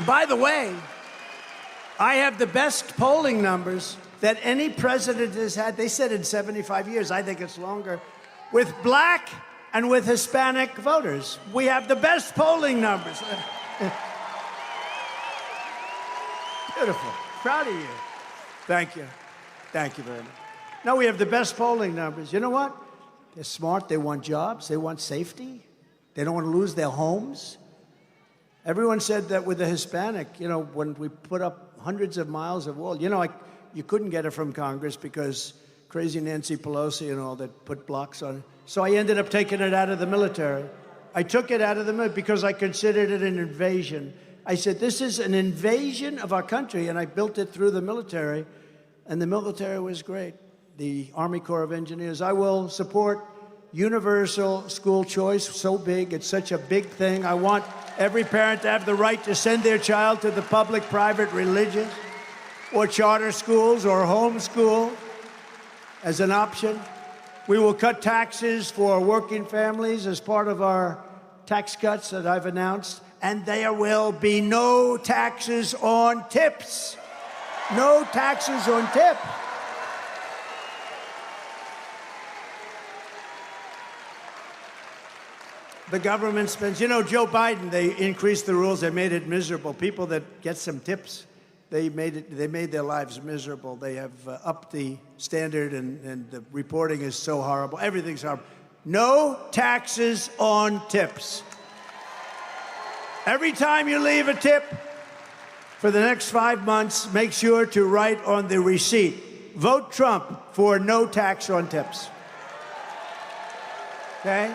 Speaker 1: By the way, I have the best polling numbers that any president has had. They said in 75 years. I think it's longer. With Black and with Hispanic voters. We have the best polling numbers. Beautiful. Proud of you. Thank you. Thank you very much. No, we have the best polling numbers. You know what? They're smart. They want jobs. They want safety. They don't want to lose their homes. Everyone said that with the Hispanic, you know, when we put up hundreds of miles of wall, you know, you couldn't get it from Congress because crazy Nancy Pelosi and all that put blocks on it. So I ended up taking it out of the military. I took it out of the military because I considered it an invasion. I said, this is an invasion of our country, and I built it through the military, and the military was great. The Army Corps of Engineers. I will support universal school choice, so big, it's such a big thing. I want every parent to have the right to send their child to the public, private, religious, or charter schools, or homeschool as an option. We will cut taxes for working families as part of our tax cuts that I've announced, and there will be no taxes on tips. No taxes on tips. The government spends, you know, Joe Biden, they increased the rules, they made it miserable. People that get some tips, they made their lives miserable. They have upped the standard, and the reporting is so horrible. Everything's horrible. No taxes on tips. Every time you leave a tip for the next 5 months, make sure to write on the receipt, vote Trump for no tax on tips. Okay?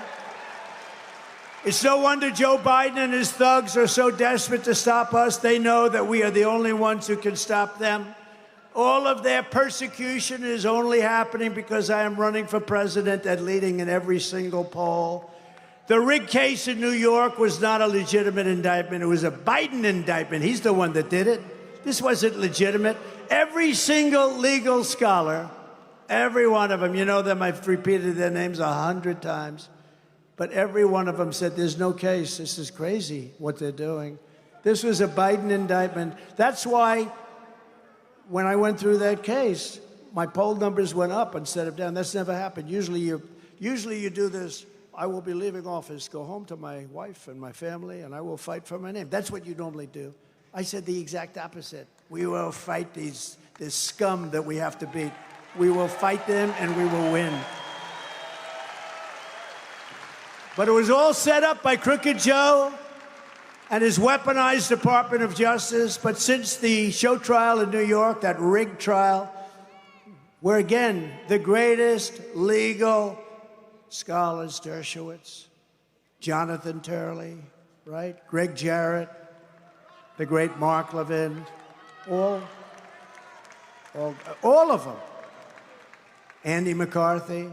Speaker 1: It's no wonder Joe Biden and his thugs are so desperate to stop us. They know that we are the only ones who can stop them. All of their persecution is only happening because I am running for president and leading in every single poll. The rig case in New York was not a legitimate indictment. It was a Biden indictment. He's the one that did it. This wasn't legitimate. Every single legal scholar, every one of them, you know them, I've repeated their names 100 times. But every one of them said, there's no case. This is crazy what they're doing. This was a Biden indictment. That's why when I went through that case, my poll numbers went up instead of down. That's never happened. Usually you do this, I will be leaving office, go home to my wife and my family, and I will fight for my name. That's what you normally do. I said the exact opposite. We will fight this scum that we have to beat. We will fight them, and we will win. But it was all set up by Crooked Joe and his weaponized Department of Justice. But since the show trial in New York, that rigged trial, where again, the greatest legal scholars, Dershowitz, Jonathan Turley, right? Greg Jarrett, the great Mark Levin, all of them. Andy McCarthy,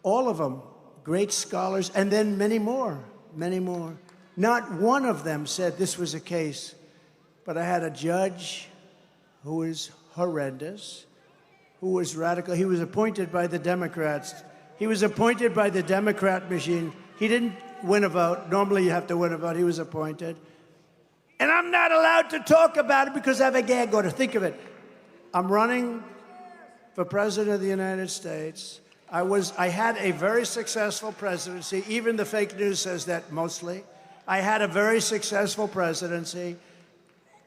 Speaker 1: all of them. Great scholars, and then many more, many more. Not one of them said this was a case, but I had a judge who was horrendous, who was radical. He was appointed by the Democrats. He was appointed by the Democrat machine. He didn't win a vote. Normally you have to win a vote. He was appointed. And I'm not allowed to talk about it because I have a gag order. Think of it. I'm running for president of the United States. I had a very successful presidency. Even the fake news says that mostly. I had a very successful presidency.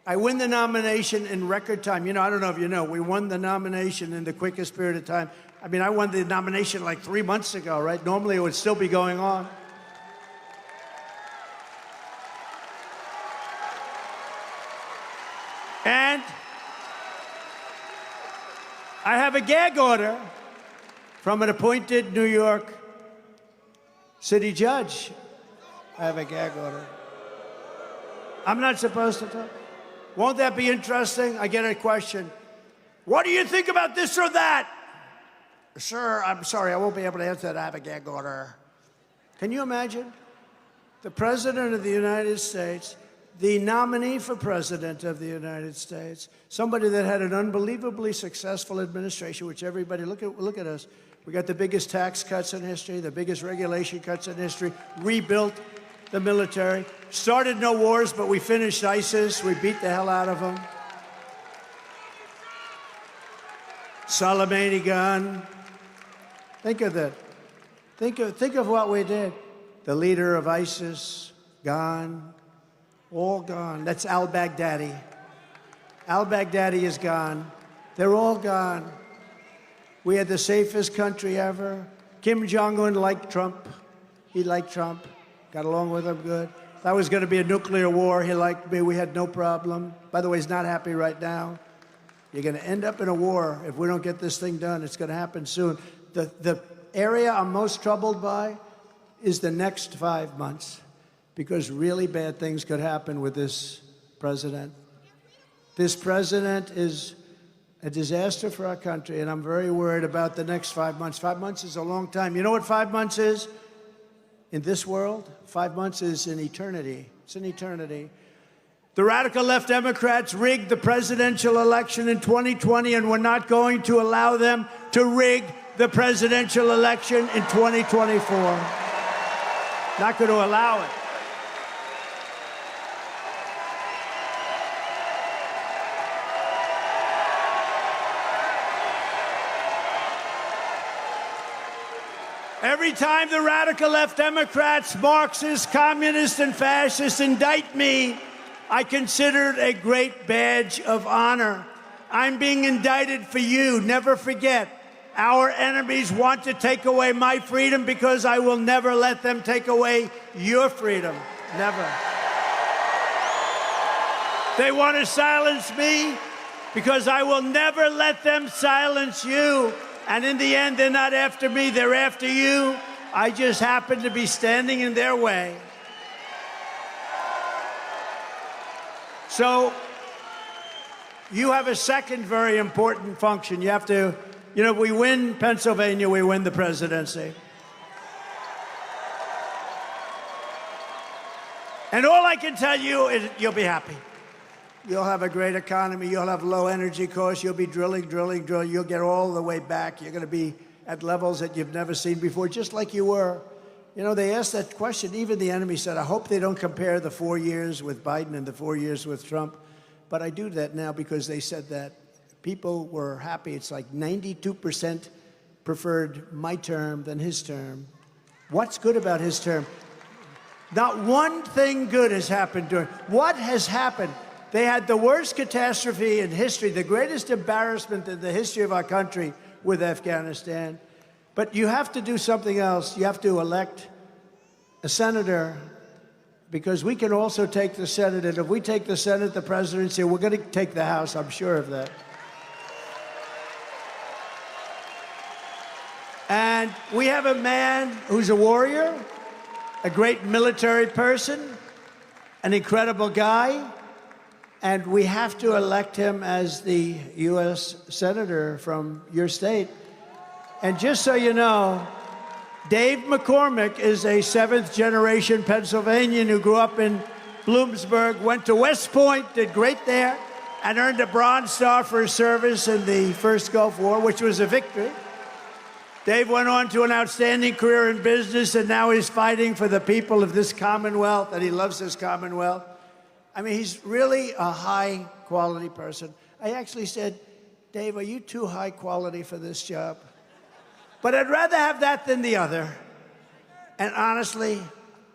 Speaker 1: I win the nomination in record time. You know, I don't know if you know, we won the nomination in the quickest period of time. I mean, I won the nomination like 3 months ago, right? Normally it would still be going on. And I have a gag order from an appointed New York City judge. I have a gag order. I'm not supposed to talk. Won't that be interesting? I get a question. What do you think about this or that? Sir, I'm sorry, I won't be able to answer that. I have a gag order. Can you imagine? The President of the United States, the nominee for President of the United States, somebody that had an unbelievably successful administration, which everybody, look at us. We got the biggest tax cuts in history, the biggest regulation cuts in history, rebuilt the military, started no wars, but we finished ISIS. We beat the hell out of them. Soleimani gone. Think of that. Think of what we did. The leader of ISIS, gone. All gone. That's al-Baghdadi. Al-Baghdadi is gone. They're all gone. We had the safest country ever. Kim Jong-un liked Trump. He liked Trump. Got along with him good. That was going to be a nuclear war. He liked me. We had no problem. By the way, he's not happy right now. You're going to end up in a war if we don't get this thing done. It's going to happen soon. The area I'm most troubled by is the next 5 months, because really bad things could happen with this president. This president is a disaster for our country, and I'm very worried about the next 5 months. 5 months is a long time. You know what 5 months is in this world? 5 months is an eternity. It's an eternity. The radical left Democrats rigged the presidential election in 2020, and we're not going to allow them to rig the presidential election in 2024. Not going to allow it. Every time the radical left Democrats, Marxists, communists, and fascists indict me, I consider it a great badge of honor. I'm being indicted for you. Never forget, our enemies want to take away my freedom because I will never let them take away your freedom. Never. They want to silence me because I will never let them silence you. And in the end, they're not after me, they're after you. I just happen to be standing in their way. So you have a second very important function. You have to, if we win Pennsylvania, we win the presidency. And all I can tell you is you'll be happy. You'll have a great economy. You'll have low energy costs. You'll be drilling. You'll get all the way back. You're going to be at levels that you've never seen before, just like you were. They asked that question. Even the enemy said, I hope they don't compare the 4 years with Biden and the 4 years with Trump. But I do that now because they said that people were happy. It's like 92% preferred my term than his term. What's good about his term? Not one thing good has happened during. What has happened? They had the worst catastrophe in history, the greatest embarrassment in the history of our country with Afghanistan. But you have to do something else. You have to elect a senator, because we can also take the Senate. And if we take the Senate, the presidency, we're going to take the House. I'm sure of that. And we have a man who's a warrior, a great military person, an incredible guy. And we have to elect him as the U.S. Senator from your state. And just so you know, Dave McCormick is a seventh-generation Pennsylvanian who grew up in Bloomsburg, went to West Point, did great there, and earned a Bronze Star for his service in the First Gulf War, which was a victory. Dave went on to an outstanding career in business, and now he's fighting for the people of this Commonwealth, and he loves this Commonwealth. I mean, he's really a high-quality person. I actually said, Dave, are you too high quality for this job? But I'd rather have that than the other. And honestly,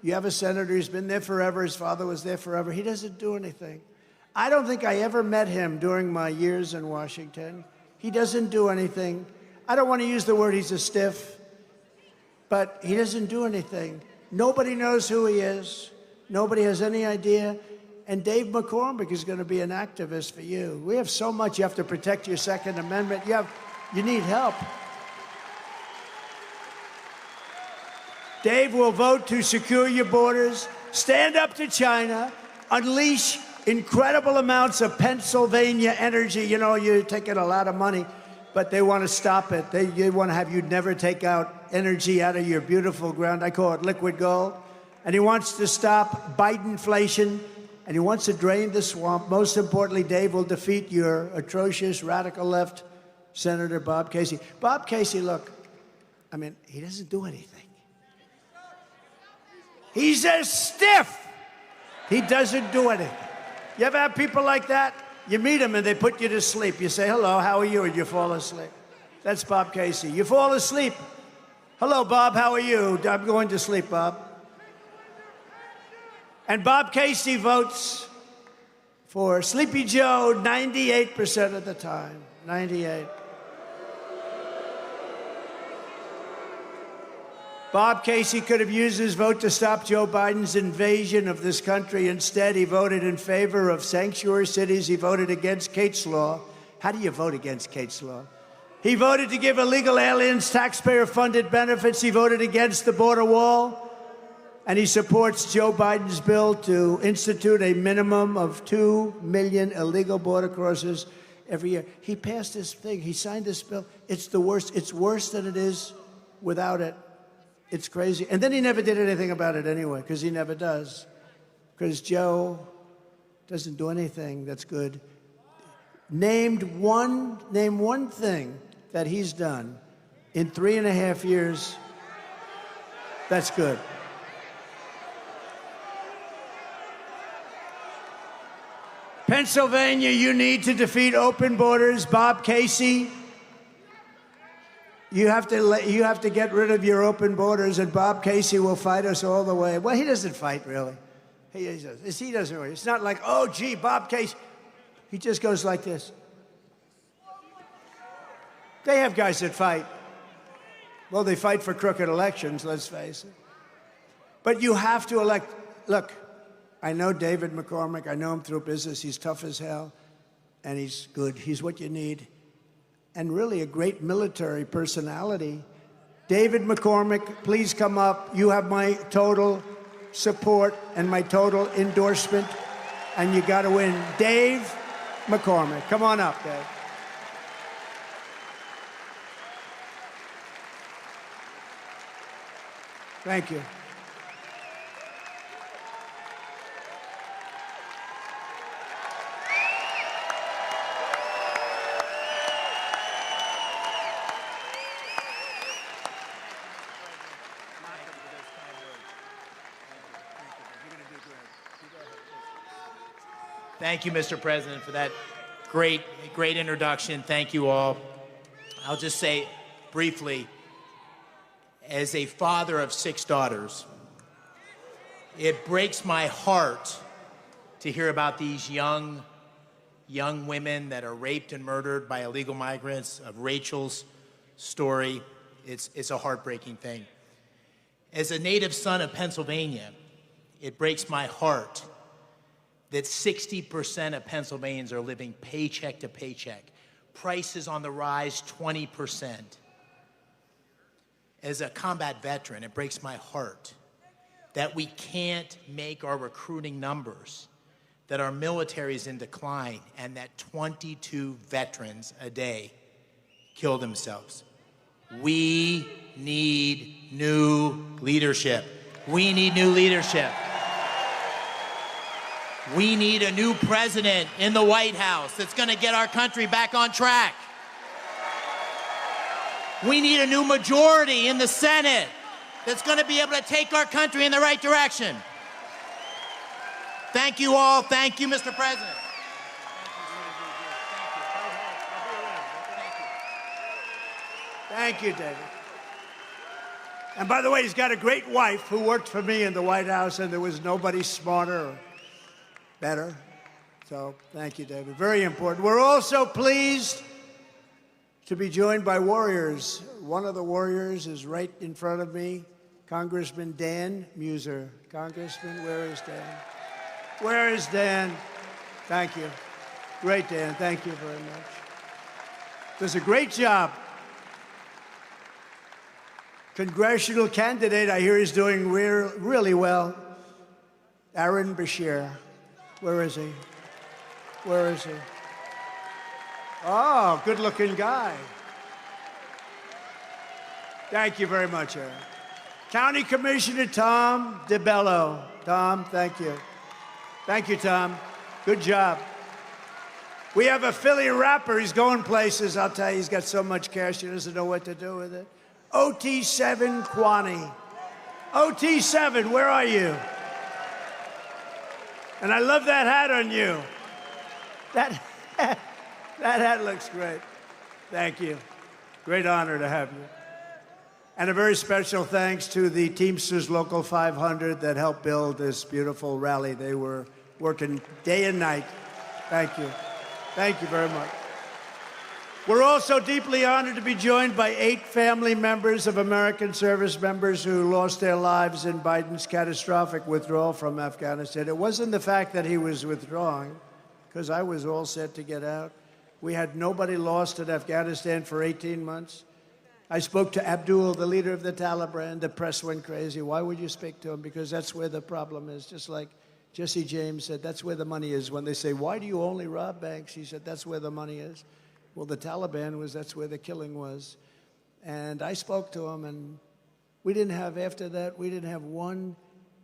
Speaker 1: you have a senator who's been there forever. His father was there forever. He doesn't do anything. I don't think I ever met him during my years in Washington. He doesn't do anything. I don't want to use the word he's a stiff, but he doesn't do anything. Nobody knows who he is. Nobody has any idea. And Dave McCormick is going to be an activist for you. We have so much. You have to protect your Second Amendment. You need help. Dave will vote to secure your borders, stand up to China, unleash incredible amounts of Pennsylvania energy. You're taking a lot of money, but they want to stop it. They want to have you never take out energy out of your beautiful ground. I call it liquid gold. And he wants to stop Bidenflation. And he wants to drain the swamp. Most importantly, Dave will defeat your atrocious radical left Senator Bob Casey. Bob Casey, look, I mean, he doesn't do anything. He's a stiff. He doesn't do anything. You ever have people like that? You meet them and they put you to sleep. You say, hello, how are you? And you fall asleep. That's Bob Casey. You fall asleep. Hello, Bob, how are you? I'm going to sleep, Bob. And Bob Casey votes for Sleepy Joe 98% of the time. 98. Bob Casey could have used his vote to stop Joe Biden's invasion of this country. Instead, he voted in favor of sanctuary cities. He voted against Kate's Law. How do you vote against Kate's Law? He voted to give illegal aliens taxpayer-funded benefits. He voted against the border wall. And he supports Joe Biden's bill to institute a minimum of 2 million illegal border crossers every year. He passed this thing. He signed this bill. It's the worst. It's worse than it is without it. It's crazy. And then he never did anything about it anyway, because he never does. Because Joe doesn't do anything that's good. Name one thing that he's done in 3.5 years that's good. Pennsylvania, you need to defeat open borders. Bob Casey, you have to get rid of your open borders, and Bob Casey will fight us all the way. Well, he doesn't fight, really. He doesn't really. It's not like, oh, gee, Bob Casey. He just goes like this. They have guys that fight. Well, they fight for crooked elections, let's face it. But you have to elect. Look, I know David McCormick. I know him through business. He's tough as hell, and he's good. He's what you need. And really a great military personality. David McCormick, please come up. You have my total support and my total endorsement, and you got to win. Dave McCormick. Come on up, Dave. Thank you.
Speaker 2: Thank you, Mr. President, for that great introduction. Thank you all. I'll just say briefly, as a father of 6 daughters, it breaks my heart to hear about these young women that are raped and murdered by illegal migrants, of Rachel's story. It's a heartbreaking thing. As a native son of Pennsylvania, it breaks my heart that 60% of Pennsylvanians are living paycheck to paycheck. Prices on the rise, 20%. As a combat veteran, it breaks my heart that we can't make our recruiting numbers, that our military is in decline, and that 22 veterans a day kill themselves. We need new leadership. We need new leadership. We need a new president in the White House that's going to get our country back on track. We need a new majority in the Senate that's going to be able to take our country in the right direction. Thank you all. Thank you, Mr. President.
Speaker 1: Thank you, David. And by the way, he's got a great wife who worked for me in the White House, and there was nobody smarter or better. So thank you, David. Very important. We're also pleased to be joined by warriors. One of the warriors is right in front of me, Congressman Dan Muser. Congressman, where is Dan? Where is Dan? Thank you. Great, Dan. Thank you very much. Does a great job. Congressional candidate, I hear he's doing really well. Aaron Beshear. Where is he? Where is he? Oh, good-looking guy. Thank you very much, Aaron. County Commissioner Tom DeBello. Tom, thank you. Thank you, Tom. Good job. We have a Philly rapper. He's going places. I'll tell you, he's got so much cash, he doesn't know what to do with it. OT7 Kwani. OT7, where are you? And I love that hat on you. That hat looks great. Thank you. Great honor to have you. And a very special thanks to the Teamsters Local 500 that helped build this beautiful rally. They were working day and night. Thank you. Thank you very much. We're also deeply honored to be joined by 8 family members of American service members who lost their lives in Biden's catastrophic withdrawal from Afghanistan. It wasn't the fact that he was withdrawing, because I was all set to get out. We had nobody lost in Afghanistan for 18 months. I spoke to Abdul, the leader of the Taliban. The press went crazy. Why would you speak to him? Because that's where the problem is. Just like Jesse James said, that's where the money is. When they say, why do you only rob banks? He said, that's where the money is. Well, the Taliban that's where the killing was. And I spoke to him, and we didn't have one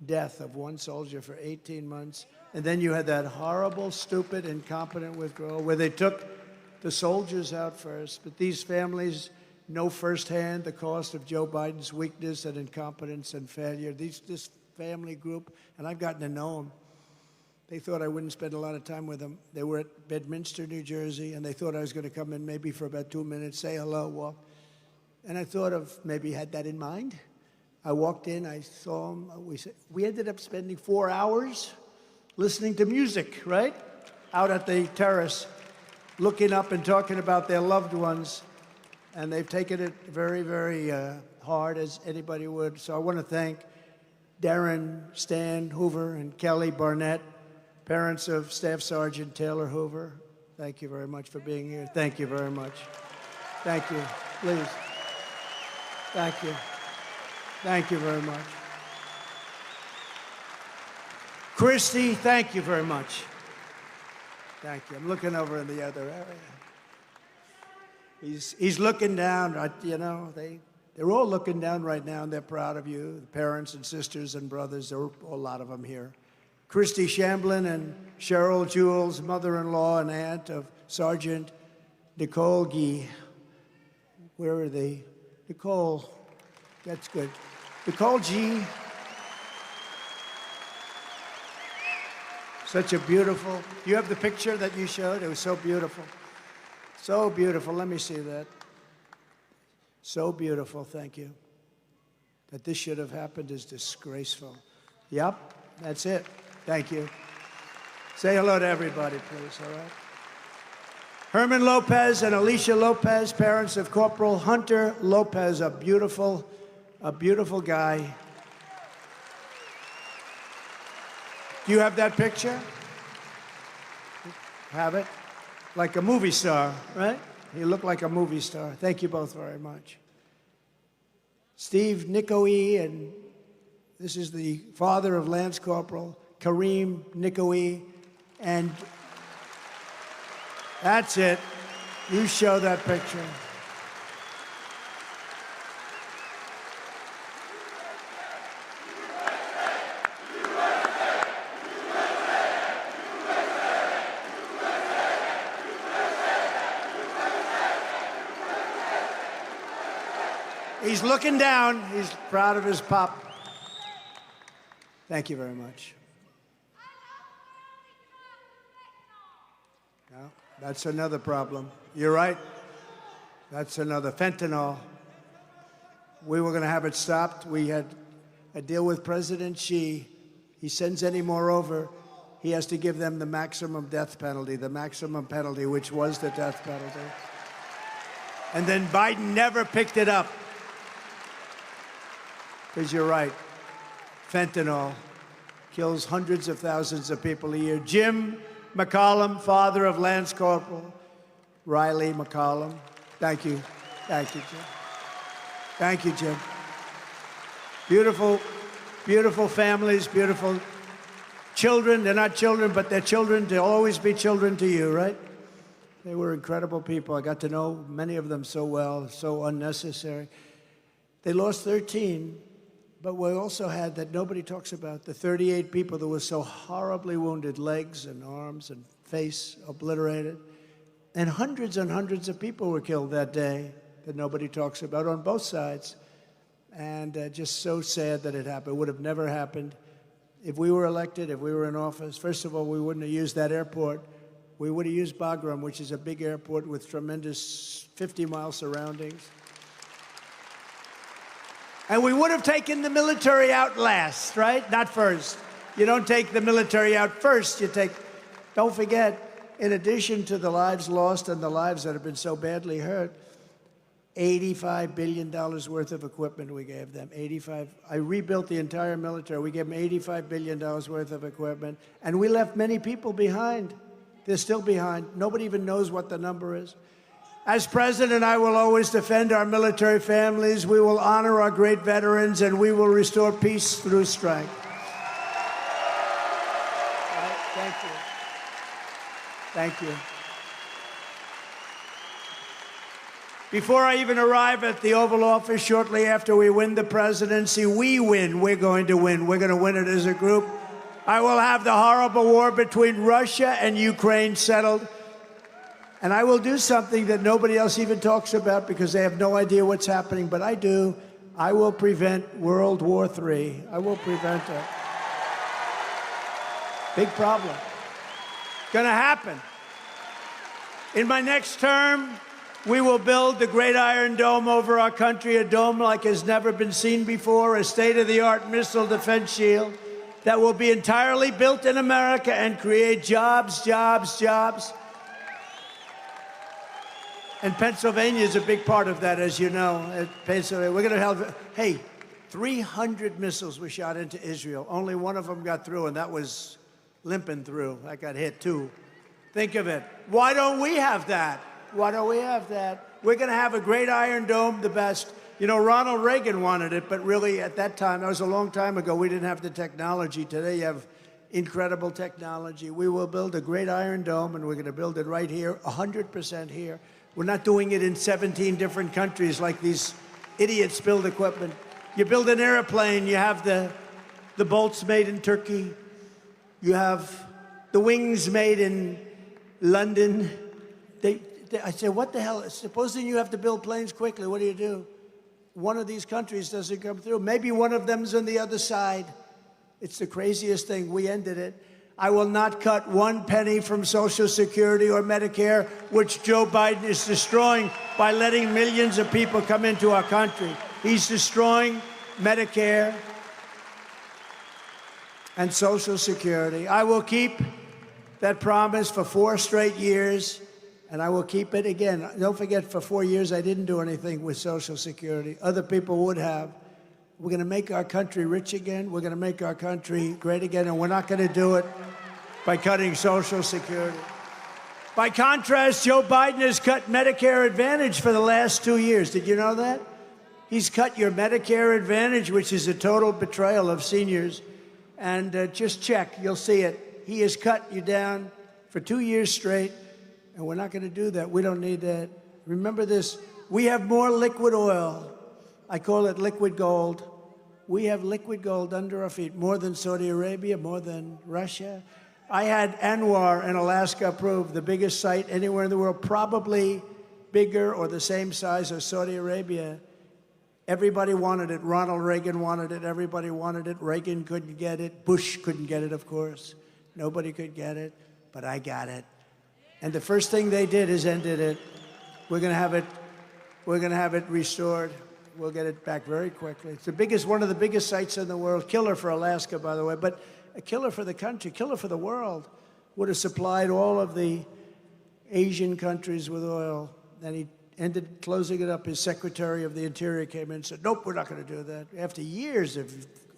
Speaker 1: death of one soldier for 18 months. And then you had that horrible, stupid, incompetent withdrawal where they took the soldiers out first. But these families know firsthand the cost of Joe Biden's weakness and incompetence and failure. This family group, and I've gotten to know them, they thought I wouldn't spend a lot of time with them. They were at Bedminster, New Jersey, and they thought I was going to come in maybe for about 2 minutes, say hello, walk. And I thought of maybe had that in mind. I walked in, I saw them. We ended up spending 4 hours listening to music, right? Out at the terrace, looking up and talking about their loved ones. And they've taken it very, very hard, as anybody would. So I want to thank Darren, Stan Hoover, and Kelly Barnett, parents of Staff Sergeant Taylor Hoover. Thank you very much for being here. Thank you very much. Thank you. Please. Thank you. Thank you very much. Christy, thank you very much. Thank you. I'm looking over in the other area. He's looking down. You know, they're all looking down right now, and they're proud of you. The parents and sisters and brothers, there are a lot of them here. Christy Shamblin and Cheryl Jules, mother-in-law and aunt of Sergeant Nicole Gee. Where are they? Nicole, that's good. Nicole G. Such a beautiful, you have the picture that you showed? It was so beautiful. So beautiful. Let me see that. So beautiful. Thank you. That this should have happened is disgraceful. Yep, that's it. Thank you. Say hello to everybody, please, all right? Herman Lopez and Alicia Lopez, parents of Corporal Hunter Lopez, a beautiful guy. Do you have that picture? Have it? Like a movie star, right? You look like a movie star. Thank you both very much. Steve Nicoe, and this is the father of Lance Corporal Kareem Nicoe, and that's it. You show that picture. He's looking down. He's proud of his pop. Thank you very much. No, that's another problem. You're right. That's another fentanyl. We were going to have it stopped. We had a deal with President Xi. He sends any more over, he has to give them the maximum death penalty, which was the death penalty. And then Biden never picked it up. Because you're right, fentanyl kills hundreds of thousands of people a year. Jim McCollum, father of Lance Corporal Riley McCollum. Thank you. Thank you, Jim. Thank you, Jim. Beautiful, beautiful families, beautiful children. They're not children, but they're children. They'll always be children to you, right? They were incredible people. I got to know many of them so well, so unnecessary. They lost 13. But we also had, that nobody talks about, the 38 people that were so horribly wounded, legs and arms and face obliterated. And hundreds of people were killed that day that nobody talks about on both sides. And just so sad that it happened. It would have never happened if we were elected, if we were in office. First of all, we wouldn't have used that airport. We would have used Bagram, which is a big airport with tremendous 50-mile surroundings. And we would have taken the military out last, right? Not first. You don't take the military out first. Don't forget, in addition to the lives lost and the lives that have been so badly hurt, $85 billion worth of equipment we gave them. I rebuilt the entire military. We gave them $85 billion worth of equipment. And we left many people behind. They're still behind. Nobody even knows what the number is. As president, I will always defend our military families. We will honor our great veterans, and we will restore peace through strength. Thank you. Thank you. Before I even arrive at the Oval Office shortly after we win the presidency, we win. We're going to win. We're going to win it as a group. I will have the horrible war between Russia and Ukraine settled. And I will do something that nobody else even talks about because they have no idea what's happening, but I do. I will prevent World War III. I will prevent it. Big problem. Gonna happen. In my next term, we will build the Great Iron Dome over our country, a dome like has never been seen before, a state-of-the-art missile defense shield that will be entirely built in America and create jobs, jobs, jobs. And Pennsylvania is a big part of that, as you know. Pennsylvania, we're going to have, hey, 300 missiles were shot into Israel. Only one of them got through, and that was limping through. That got hit, too. Think of it. Why don't we have that? Why don't we have that? We're going to have a Great Iron Dome, the best. You know, Ronald Reagan wanted it, but really at that time, that was a long time ago, we didn't have the technology. Today you have incredible technology. We will build a Great Iron Dome, and we're going to build it right here, 100% here. We're not doing it in 17 different countries like these idiots build equipment. You build an airplane, you have the bolts made in Turkey. You have the wings made in London. I say, what the hell? Supposing you have to build planes quickly, what do? One of these countries doesn't come through. Maybe one of them's on the other side. It's the craziest thing. We ended it. I will not cut one penny from Social Security or Medicare, which Joe Biden is destroying by letting millions of people come into our country. He's destroying Medicare and Social Security. I will keep that promise for 4 straight years, and I will keep it again. Don't forget, for 4 years, I didn't do anything with Social Security. Other people would have. We're going to make our country rich again. We're going to make our country great again, and we're not going to do it by cutting Social Security. By contrast, Joe Biden has cut Medicare Advantage for the last 2 years. Did you know that? He's cut your Medicare Advantage, which is a total betrayal of seniors. And just check, you'll see it. He has cut you down for 2 years straight, and we're not going to do that. We don't need that. Remember this, we have more liquid oil. I call it liquid gold. We have liquid gold under our feet, more than Saudi Arabia, more than Russia. I had Anwar in Alaska approved, the biggest site anywhere in the world, probably bigger or the same size as Saudi Arabia. Everybody wanted it. Ronald Reagan wanted it. Everybody wanted it. Reagan couldn't get it. Bush couldn't get it, of course. Nobody could get it, but I got it. And the first thing they did is ended it. We're going to have it. We're going to have it restored. We'll get it back very quickly. It's one of the biggest sites in the world. Killer for Alaska, by the way, but a killer for the country, killer for the world. Would have supplied all of the Asian countries with oil. Then he ended closing it up. His Secretary of the Interior came in and said, nope, we're not going to do that. After years of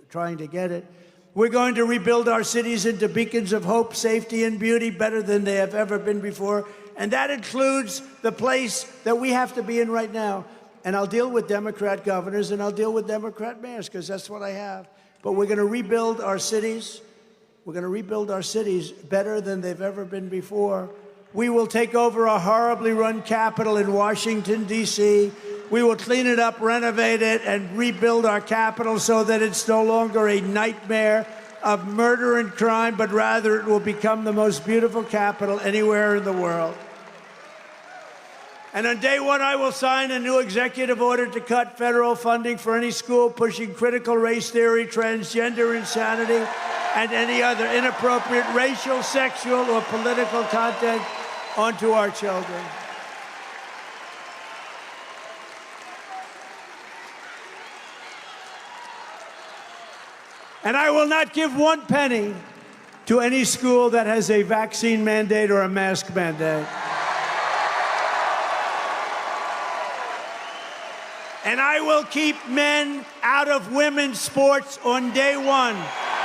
Speaker 1: trying to get it. We're going to rebuild our cities into beacons of hope, safety, and beauty better than they have ever been before. And that includes the place that we have to be in right now. And I'll deal with Democrat governors and I'll deal with Democrat mayors because that's what I have. But we're going to rebuild our cities. We're going to rebuild our cities better than they've ever been before. We will take over a horribly run Capitol in Washington, D.C. We will clean it up, renovate it, and rebuild our Capitol so that it's no longer a nightmare of murder and crime, but rather it will become the most beautiful Capitol anywhere in the world. And on day one, I will sign a new executive order to cut federal funding for any school pushing critical race theory, transgender insanity, and any other inappropriate racial, sexual, or political content onto our children. And I will not give one penny to any school that has a vaccine mandate or a mask mandate. And I will keep men out of women's sports on day one.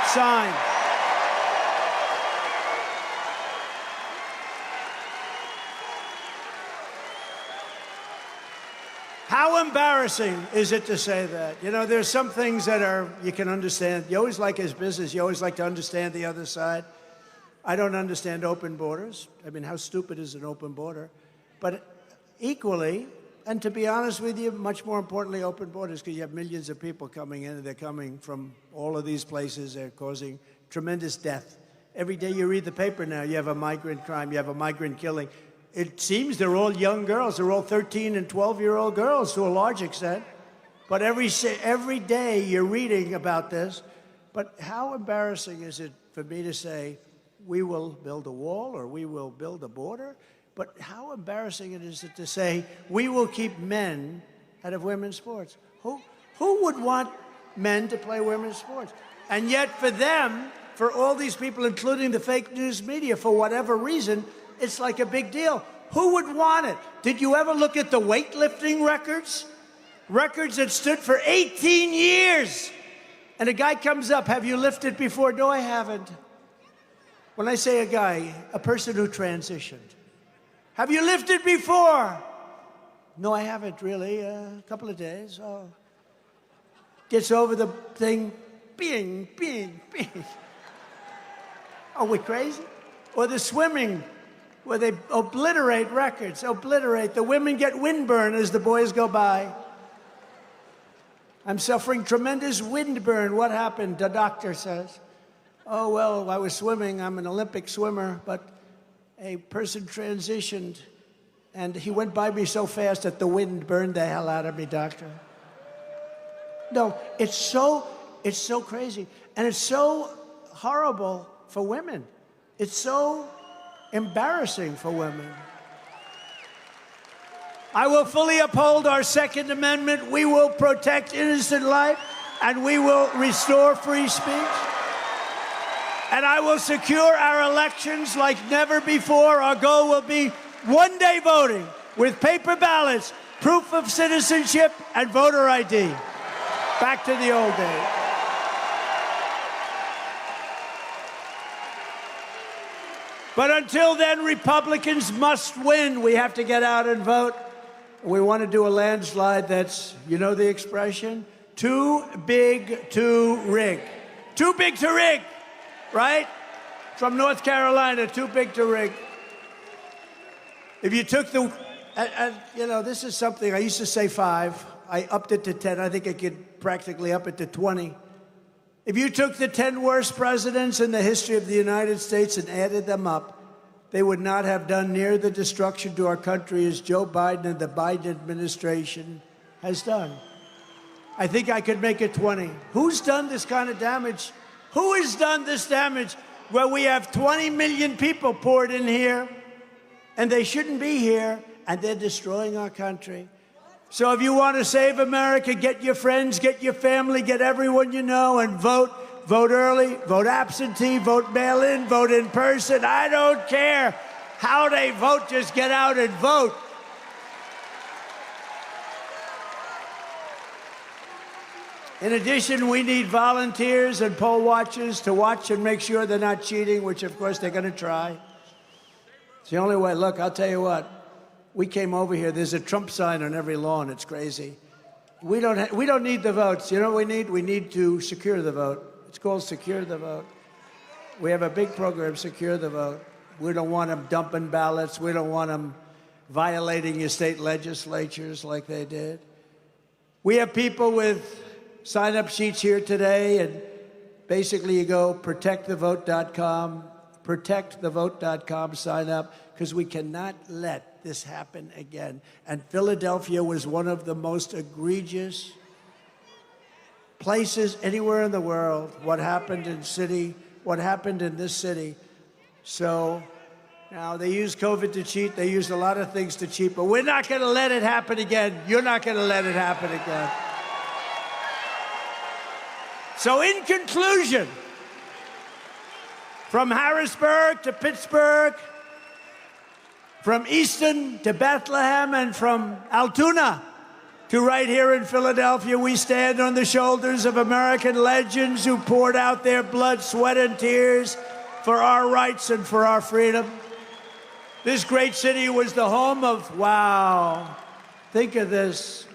Speaker 1: Signed. How embarrassing is it to say that? You know, there's some things that you can understand. You always like his business. You always like to understand the other side. I don't understand open borders. I mean, how stupid is an open border? But equally, and to be honest with you, much more importantly, open borders, because you have millions of people coming in, and they're coming from all of these places. They're causing tremendous death. Every day you read the paper now, you have a migrant crime, you have a migrant killing. It seems they're all young girls. They're all 13 and 12-year-old girls to a large extent. But every day you're reading about this. But how embarrassing is it for me to say, we will build a wall or we will build a border? But how embarrassing is it to say, we will keep men out of women's sports? Who would want men to play women's sports? And yet for them, for all these people, including the fake news media, for whatever reason, it's like a big deal. Who would want it? Did you ever look at the weightlifting records? Records that stood for 18 years. And a guy comes up, have you lifted before? No, I haven't. When I say a guy, a person who transitioned. Have you lifted before? No, I haven't really. A couple of days. Oh. Gets over the thing, bing, bing, bing. Are we crazy? Or the swimming, where they obliterate records, obliterate. The women get windburn as the boys go by. I'm suffering tremendous windburn. What happened? The doctor says. Oh, well, I was swimming. I'm an Olympic swimmer, but a person transitioned, and he went by me so fast that the wind burned the hell out of me, doctor. No, it's so crazy, and it's so horrible for women. It's so embarrassing for women. I will fully uphold our Second Amendment. We will protect innocent life, and we will restore free speech. And I will secure our elections like never before. Our goal will be one-day voting with paper ballots, proof of citizenship, and voter ID. Back to the old days. But until then, Republicans must win. We have to get out and vote. We want to do a landslide that's, you know the expression? Too big to rig. Too big to rig, right? From North Carolina, too big to rig. If you took you know, this is something, I used to say 5. I upped it to 10. I think I could practically up it to 20. If you took the 10 worst presidents in the history of the United States and added them up, they would not have done near the destruction to our country as Joe Biden and the Biden administration has done. I think I could make it 20. Who's done this kind of damage? Who has done this damage where we have 20 million people poured in here, and they shouldn't be here, and they're destroying our country? So if you want to save America, get your friends, get your family, get everyone you know, and vote. Vote early, vote absentee, vote mail-in, vote in person. I don't care how they vote, just get out and vote. In addition, we need volunteers and poll watchers to watch and make sure they're not cheating, which of course they're going to try. It's the only way. Look, I'll tell you what. We came over here. There's a Trump sign on every lawn. It's crazy. We don't need the votes. You know what we need? We need to secure the vote. It's called Secure the Vote. We have a big program, Secure the Vote. We don't want them dumping ballots. We don't want them violating your state legislatures like they did. We have people with sign-up sheets here today, and basically you go protectthevote.com, protectthevote.com, sign up, because we cannot let this happen again. And Philadelphia was one of the most egregious places anywhere in the world. What happened in this city. So now they use COVID to cheat. They used a lot of things to cheat, but we're not going to let it happen again. You're not going to let it happen again. So in conclusion, from Harrisburg to Pittsburgh, from Easton to Bethlehem, and from Altoona to right here in Philadelphia, we stand on the shoulders of American legends who poured out their blood, sweat, and tears for our rights and for our freedom. This great city was the home of, wow, think of this,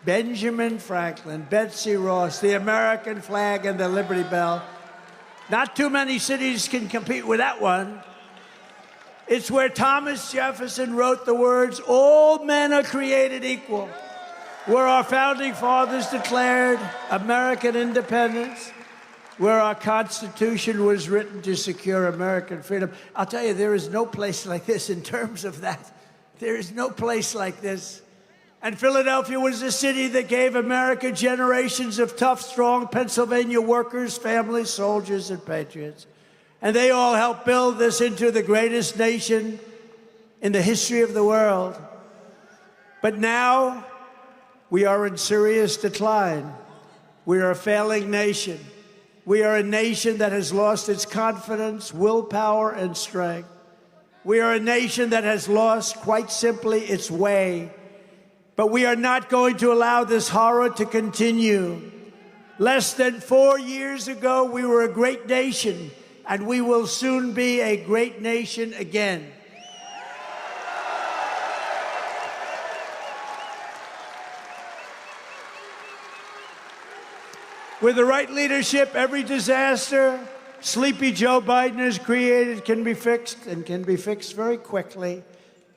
Speaker 1: Benjamin Franklin, Betsy Ross, the American flag, and the Liberty Bell. Not too many cities can compete with that one. It's where Thomas Jefferson wrote the words, "All men are created equal," where our founding fathers declared American independence, where our Constitution was written to secure American freedom. I'll tell you, there is no place like this in terms of that. There is no place like this. And Philadelphia was the city that gave America generations of tough, strong Pennsylvania workers, families, soldiers, and patriots. And they all helped build this into the greatest nation in the history of the world. But now we are in serious decline. We are a failing nation. We are a nation that has lost its confidence, willpower, and strength. We are a nation that has lost, quite simply, its way. But we are not going to allow this horror to continue. Less than 4 years ago, we were a great nation, and we will soon be a great nation again. With the right leadership, every disaster sleepy Joe Biden has created can be fixed, and can be fixed very quickly.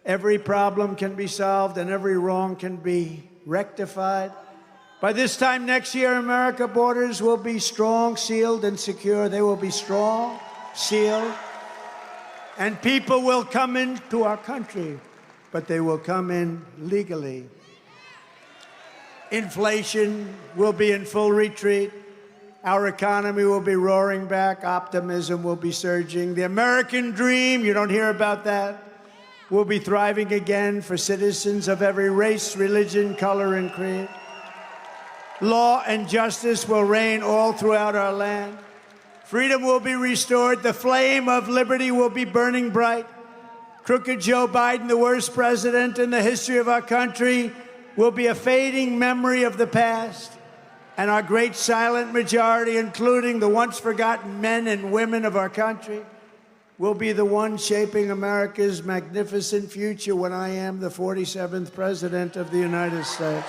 Speaker 1: Every problem can be solved, and every wrong can be rectified. By this time next year, America's borders will be strong, sealed, and secure. They will be strong, sealed, and people will come into our country, but they will come in legally. Inflation will be in full retreat. Our economy will be roaring back. Optimism will be surging. The American dream, you don't hear about that, will be thriving again for citizens of every race, religion, color, and creed. Law and justice will reign all throughout our land. Freedom will be restored. The flame of liberty will be burning bright. Crooked Joe Biden, the worst president in the history of our country, will be a fading memory of the past. And our great silent majority, including the once forgotten men and women of our country, will be the one shaping America's magnificent future when I am the 47th President of the United States.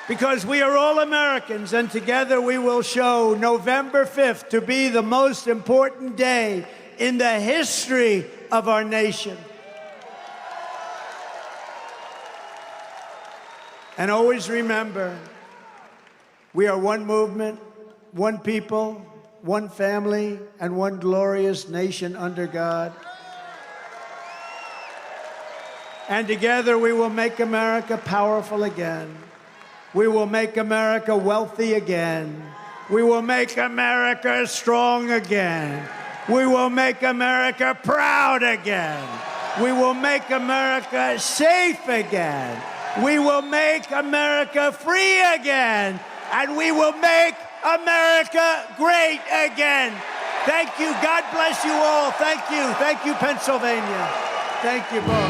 Speaker 1: Because we are all Americans, and together we will show November 5th to be the most important day in the history of our nation. And always remember, we are one movement, one people, one family, and one glorious nation under God. And together we will make America powerful again. We will make America wealthy again. We will make America strong again. We will make America proud again. We will make America safe again. We will make America free again. And we will make America great again. Thank you. God bless you all. Thank you. Thank you, Pennsylvania. Thank you both.